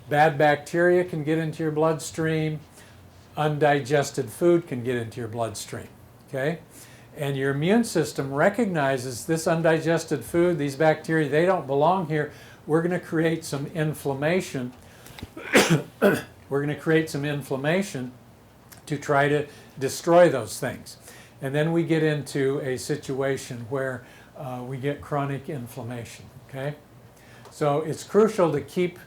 bad bacteria can get into your bloodstream, undigested food can get into your bloodstream, okay? And your immune system recognizes this undigested food, these bacteria, they don't belong here. We're going to create some inflammation. We're going to create some inflammation to try to destroy those things. And then we get into a situation where we get chronic inflammation, okay? So it's crucial to keep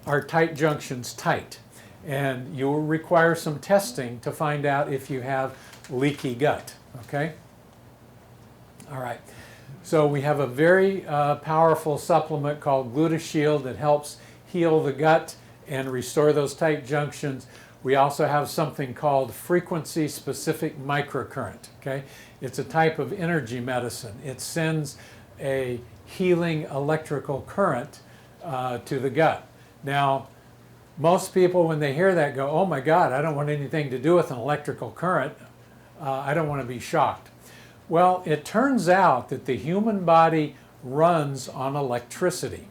our tight junctions tight. And you'll require some testing to find out if you have leaky gut, okay? All right. So we have a very powerful supplement called GlutoShield that helps heal the gut and restore those tight junctions. We also have something called frequency-specific microcurrent, okay? It's a type of energy medicine. It sends a healing electrical current to the gut. Now, most people, when they hear that, go, oh my God, I don't want anything to do with an electrical current. I don't want to be shocked. Well, it turns out that the human body runs on electricity.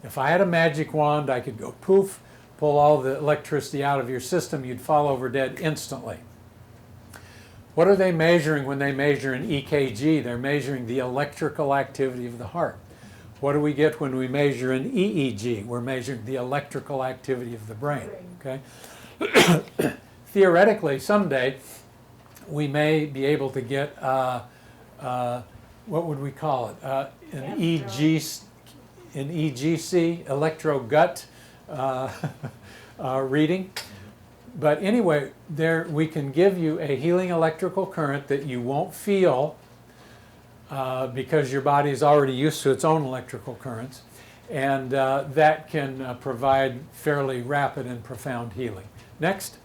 If I had a magic wand, I could go poof, pull all the electricity out of your system, you'd fall over dead instantly. What are they measuring when they measure an EKG? They're measuring the electrical activity of the heart. What do we get when we measure an EEG? We're measuring the electrical activity of the brain, okay? Theoretically, someday, we may be able to get, what would we call it? An EGC, electro-gut reading. But anyway, there we can give you a healing electrical current that you won't feel because your body is already used to its own electrical currents, and that can provide fairly rapid and profound healing. Next.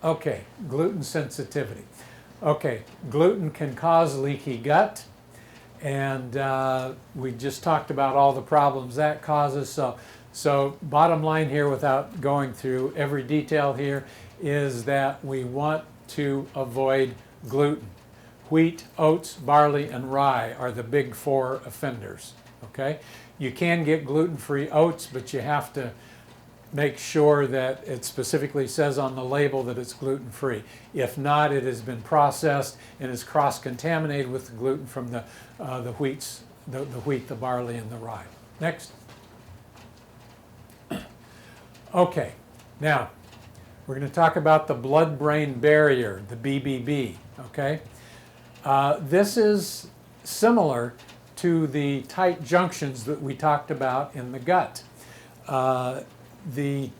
Okay, gluten sensitivity. Okay, gluten can cause leaky gut, and we just talked about all the problems that causes. So bottom line here, without going through every detail here, is that we want to avoid gluten. Wheat, oats, barley, and rye are the big four offenders, okay? You can get gluten-free oats, but you have to make sure that it specifically says on the label that it's gluten-free. If not, it has been processed and is cross-contaminated with the gluten from the wheat, the barley, and the rye. Next. Okay, now we're going to talk about the blood-brain barrier, the BBB, okay? This is similar to the tight junctions that we talked about in the gut. The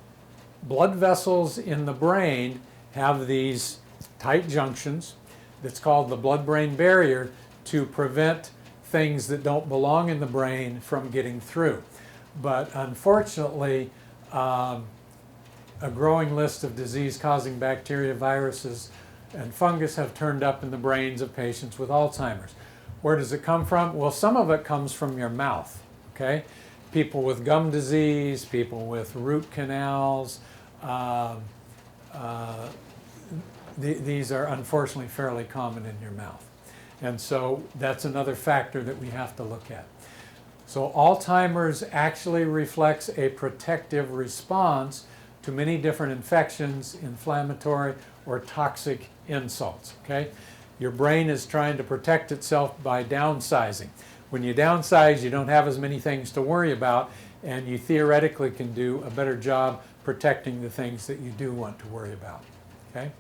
blood vessels in the brain have these tight junctions that's called the blood-brain barrier to prevent things that don't belong in the brain from getting through. But unfortunately, a growing list of disease-causing bacteria, viruses, and fungus have turned up in the brains of patients with Alzheimer's. Where does it come from? Well, some of it comes from your mouth, okay? People with gum disease, people with root canals, these are unfortunately fairly common in your mouth. And so that's another factor that we have to look at. So Alzheimer's actually reflects a protective response to many different infections, inflammatory or toxic insults, okay? Your brain is trying to protect itself by downsizing. When you downsize, you don't have as many things to worry about, and you theoretically can do a better job protecting the things that you do want to worry about, okay?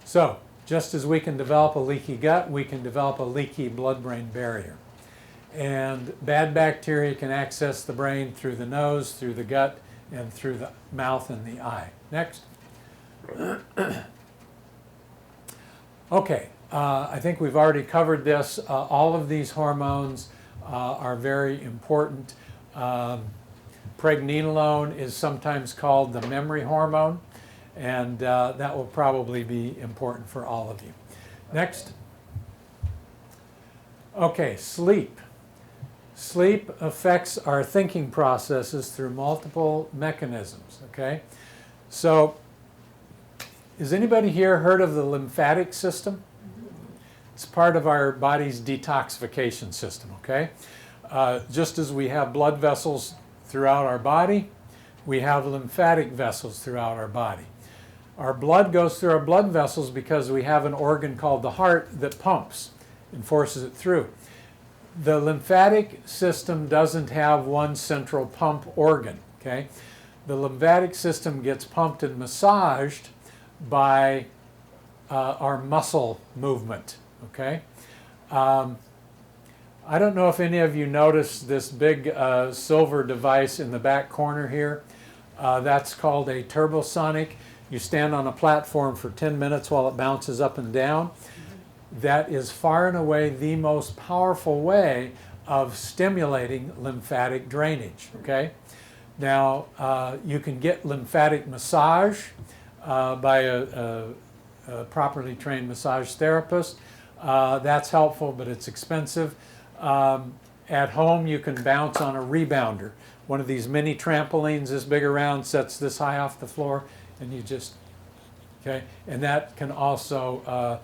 So, just as we can develop a leaky gut, we can develop a leaky blood-brain barrier. And bad bacteria can access the brain through the nose, through the gut, and through the mouth and the eye. Next. Okay, I think we've already covered this. All of these hormones are very important. Pregnenolone is sometimes called the memory hormone, and that will probably be important for all of you. Next. Okay, sleep. Sleep affects our thinking processes through multiple mechanisms, okay? So, has anybody here heard of the lymphatic system? It's part of our body's detoxification system, okay? Just as we have blood vessels throughout our body, we have lymphatic vessels throughout our body. Our blood goes through our blood vessels because we have an organ called the heart that pumps and forces it through. The lymphatic system doesn't have one central pump organ, okay? The lymphatic system gets pumped and massaged by our muscle movement, okay? I don't know if any of you noticed this big silver device in the back corner here. That's called a turbosonic. You stand on a platform for 10 minutes while it bounces up and down. That is far and away the most powerful way of stimulating lymphatic drainage, okay? Now, you can get lymphatic massage by a properly trained massage therapist. That's helpful, but it's expensive. At home, you can bounce on a rebounder. One of these mini trampolines this big around, sets this high off the floor, and you just, okay? And that can also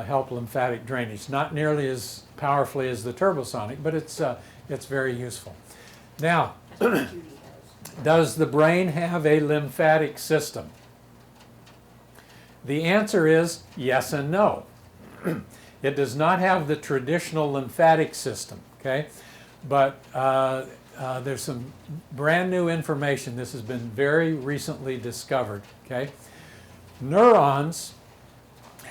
help lymphatic drainage. Not nearly as powerfully as the turbosonic, but it's very useful. Now, does the brain have a lymphatic system? The answer is yes and no. It does not have the traditional lymphatic system, okay? But there's some brand new information. This has been very recently discovered, okay? Neurons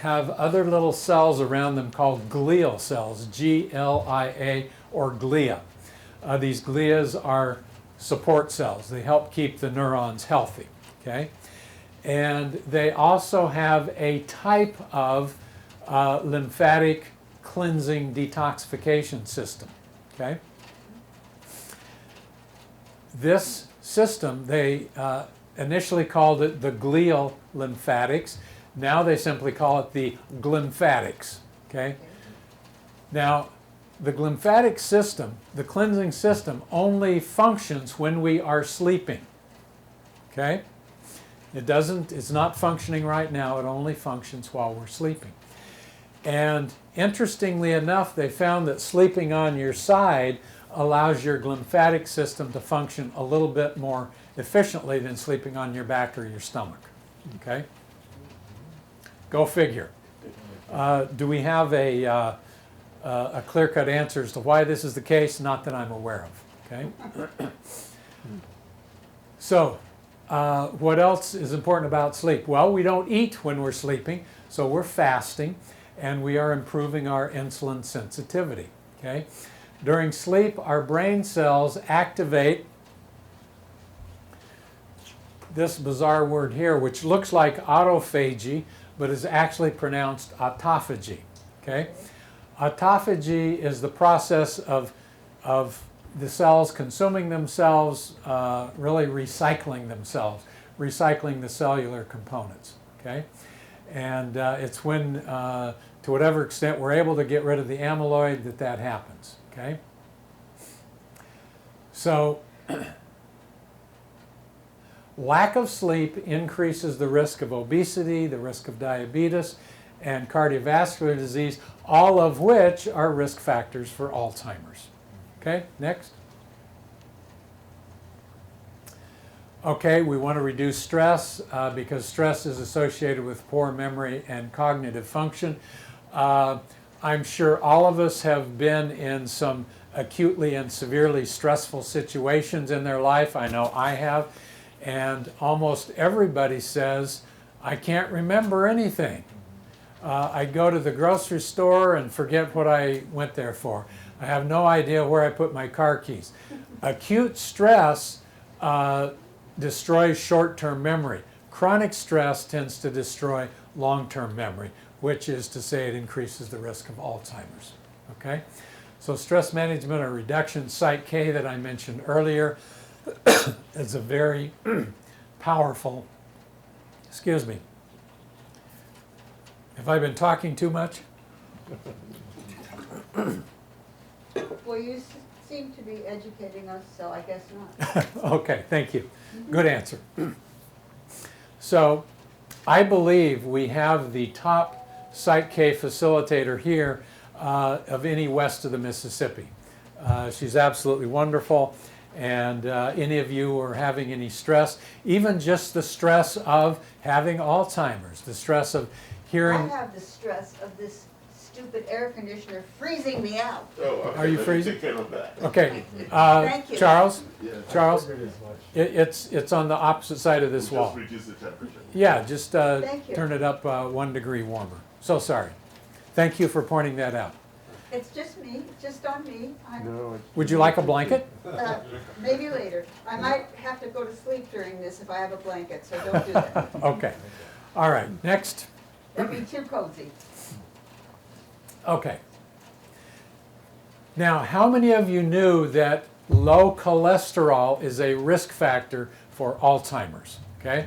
have other little cells around them called glial cells, G-L-I-A, or glia. These glias are support cells. They help keep the neurons healthy, okay? And they also have a type of lymphatic cleansing detoxification system, okay? This system, they initially called it the glial lymphatics. Now they simply call it the glymphatics, okay? Now, the glymphatic system, the cleansing system, only functions when we are sleeping, okay? It's not functioning right now, it only functions while we're sleeping. And interestingly enough, they found that sleeping on your side allows your glymphatic system to function a little bit more efficiently than sleeping on your back or your stomach, okay? Go figure. Do we have a clear-cut answer as to why this is the case? Not that I'm aware of, okay? So, what else is important about sleep? Well, we don't eat when we're sleeping, so we're fasting, and we are improving our insulin sensitivity, okay? During sleep, our brain cells activate this bizarre word here, which looks like autophagy, but is actually pronounced autophagy, okay? Autophagy is the process of the cells consuming themselves, really recycling themselves, recycling the cellular components, okay? And it's when, to whatever extent we're able to get rid of the amyloid, that happens, okay? So, lack of sleep increases the risk of obesity, the risk of diabetes, and cardiovascular disease, all of which are risk factors for Alzheimer's. Okay, next. Okay, we want to reduce stress because stress is associated with poor memory and cognitive function. I'm sure all of us have been in some acutely and severely stressful situations in their life. I know I have. And almost everybody says, I can't remember anything. I go to the grocery store and forget what I went there for. I have no idea where I put my car keys. Acute stress destroys short-term memory. Chronic stress tends to destroy long-term memory, which is to say it increases the risk of Alzheimer's. Okay? So stress management or reduction, Site K that I mentioned earlier, is a very powerful, excuse me. Have I been talking too much? Well, you seem to be educating us, so I guess not. Okay, thank you. Good answer. So I believe we have the top Site K facilitator here of any west of the Mississippi. She's absolutely wonderful. And any of you who are having any stress, even just the stress of having Alzheimer's, the stress of hearing. I have the stress of this stupid air conditioner freezing me out. Oh, okay. Are you freezing? Take care of that. Okay, Thank you. Charles, Yeah. Charles, Figured as much. it's on the opposite side of this wall. Just reduce the temperature. Yeah, just Thank you. turn it up 1 degree warmer. So sorry. Thank you for pointing that out. It's just me, it's just on me. No, it's. Would you like a blanket? Maybe later. I might have to go to sleep during this if I have a blanket, so don't do that. Okay. All right, next. That'd be too cozy. Okay. Now, how many of you knew that low cholesterol is a risk factor for Alzheimer's? Okay?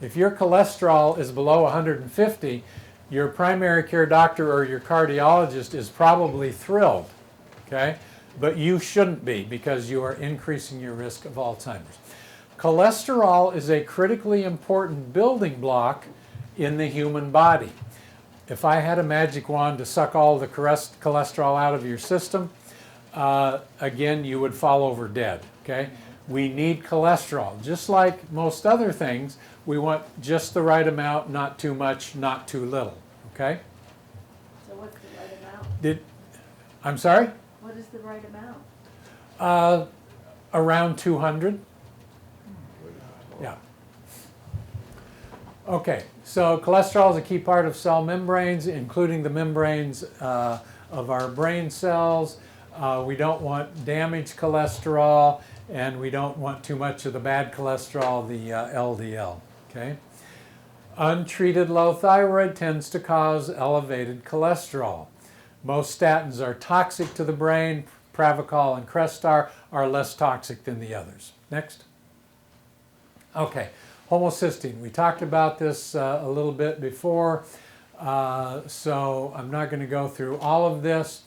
If your cholesterol is below 150, your primary care doctor or your cardiologist is probably thrilled, okay? But you shouldn't be because you are increasing your risk of Alzheimer's. Cholesterol is a critically important building block in the human body. If I had a magic wand to suck all the cholesterol out of your system, again, you would fall over dead, okay? We need cholesterol. Just like most other things, we want just the right amount, not too much, not too little, okay? So what's the right amount? I'm sorry? What is the right amount? Around 200. Yeah. Okay, so cholesterol is a key part of cell membranes, including the membranes of our brain cells. We don't want damaged cholesterol, and we don't want too much of the bad cholesterol, the LDL, okay? Untreated low thyroid tends to cause elevated cholesterol. Most statins are toxic to the brain. Pravachol and Crestar are less toxic than the others. Next. Okay, homocysteine. We talked about this a little bit before, so I'm not going to go through all of this.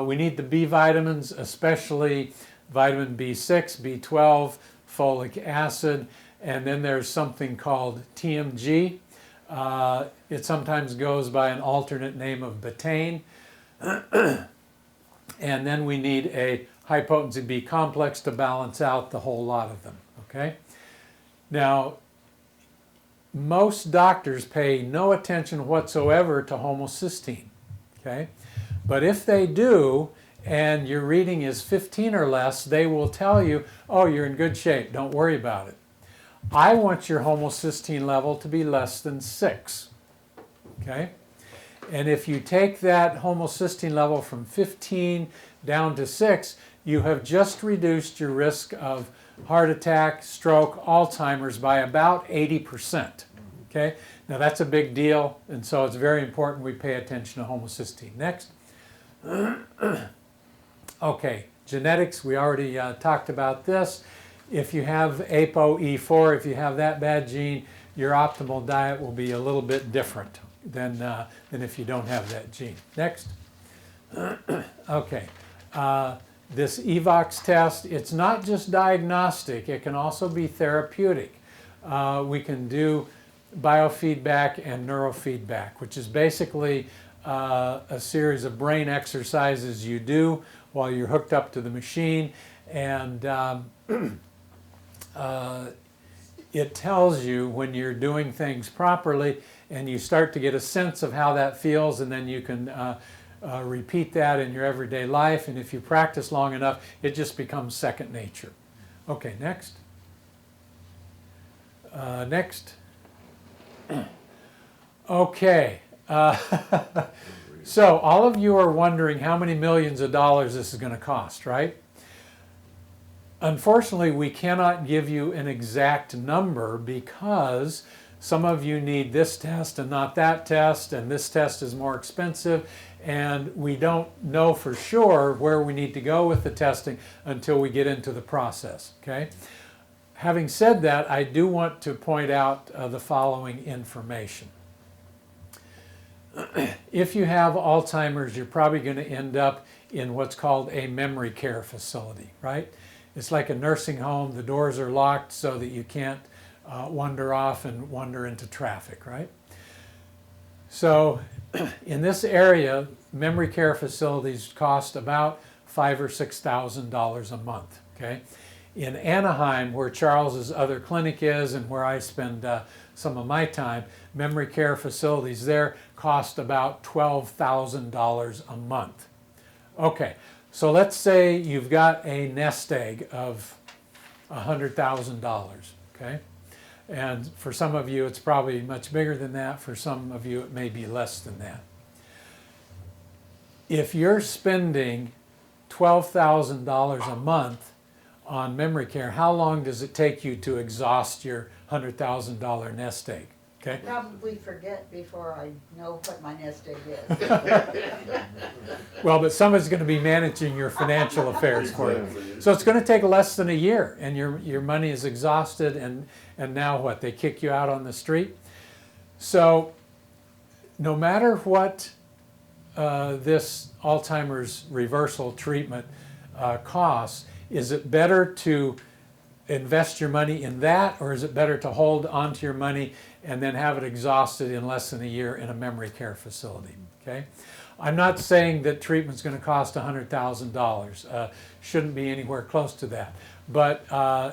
We need the B vitamins, especially vitamin B6, B12, folic acid, and then there's something called TMG. It sometimes goes by an alternate name of betaine. And then we need a high potency B complex to balance out the whole lot of them, okay? Now, most doctors pay no attention whatsoever to homocysteine, okay? But if they do, and your reading is 15 or less, they will tell you, oh, you're in good shape, don't worry about it. I want your homocysteine level to be less than 6, okay? And if you take that homocysteine level from 15 down to 6, you have just reduced your risk of heart attack, stroke, Alzheimer's by about 80%, okay? Now that's a big deal, and so it's very important we pay attention to homocysteine. Next. Okay, genetics, we already talked about this. If you have ApoE4, if you have that bad gene, your optimal diet will be a little bit different than if you don't have that gene. Next. Okay, this Evox test, it's not just diagnostic, it can also be therapeutic. We can do biofeedback and neurofeedback, which is basically a series of brain exercises you do while you're hooked up to the machine, and it tells you when you're doing things properly, and you start to get a sense of how that feels, and then you can repeat that in your everyday life, and if you practice long enough, it just becomes second nature. Okay, next. Next. Okay. So all of you are wondering how many millions of dollars this is going to cost, right? Unfortunately, we cannot give you an exact number because some of you need this test and not that test, and this test is more expensive, and we don't know for sure where we need to go with the testing until we get into the process, okay? Having said that, I do want to point out the following information. If you have Alzheimer's, you're probably going to end up in what's called a memory care facility, right? It's like a nursing home. The doors are locked so that you can't wander off and wander into traffic, right? So in this area, memory care facilities cost about $5,000 or $6,000 a month, okay? In Anaheim, where Charles's other clinic is and where I spend some of my time, memory care facilities there cost about $12,000 a month. Okay, so let's say you've got a nest egg of $100,000, okay? And for some of you, it's probably much bigger than that. For some of you, it may be less than that. If you're spending $12,000 a month on memory care, how long does it take you to exhaust your $100,000 nest egg? Okay. Probably forget before I know what my nest egg is. Well, but someone's going to be managing your financial affairs for you. So it's going to take less than a year, and your money is exhausted, and now what? They kick you out on the street? So no matter what this Alzheimer's reversal treatment costs, is it better to invest your money in that, or is it better to hold onto your money and then have it exhausted in less than a year in a memory care facility? Okay, I'm not saying that treatment's going to cost $100,000. Shouldn't be anywhere close to that, but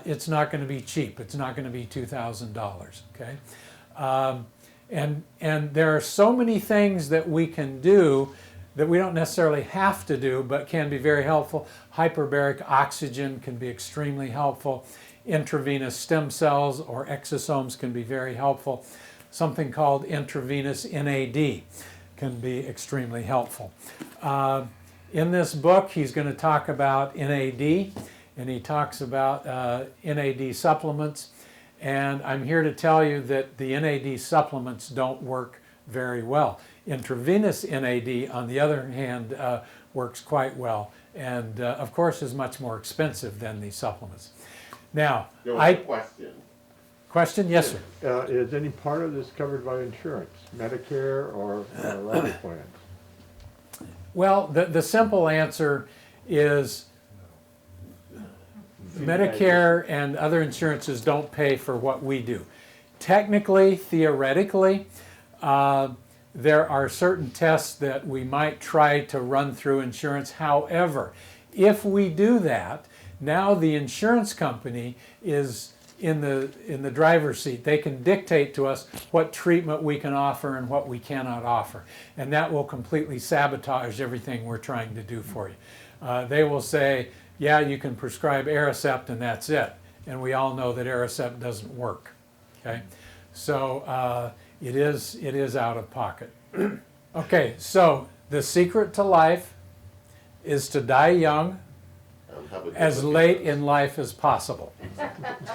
it's not going to be cheap. It's not going to be $2,000. Okay, and there are so many things that we can do that we don't necessarily have to do, but can be very helpful. Hyperbaric oxygen can be extremely helpful. Intravenous stem cells or exosomes can be very helpful. Something called intravenous NAD can be extremely helpful. In this book, he's going to talk about NAD, and he talks about NAD supplements. And I'm here to tell you that the NAD supplements don't work very well. Intravenous NAD, on the other hand, works quite well, and of course is much more expensive than the supplements. Now, There was a question. Question? Yes, sir. Is any part of this covered by insurance, Medicare or other plans? Well, the simple answer is Medicare and other insurances don't pay for what we do. Technically, theoretically, there are certain tests that we might try to run through insurance. However, if we do that, now the insurance company is in the driver's seat. They can dictate to us what treatment we can offer and what we cannot offer. And that will completely sabotage everything we're trying to do for you. They will say, yeah, you can prescribe Aricept and that's it. And we all know that Aricept doesn't work. Okay? So it is out of pocket. Okay, so the secret to life is to die young, Have a good as look at late this. in life as possible.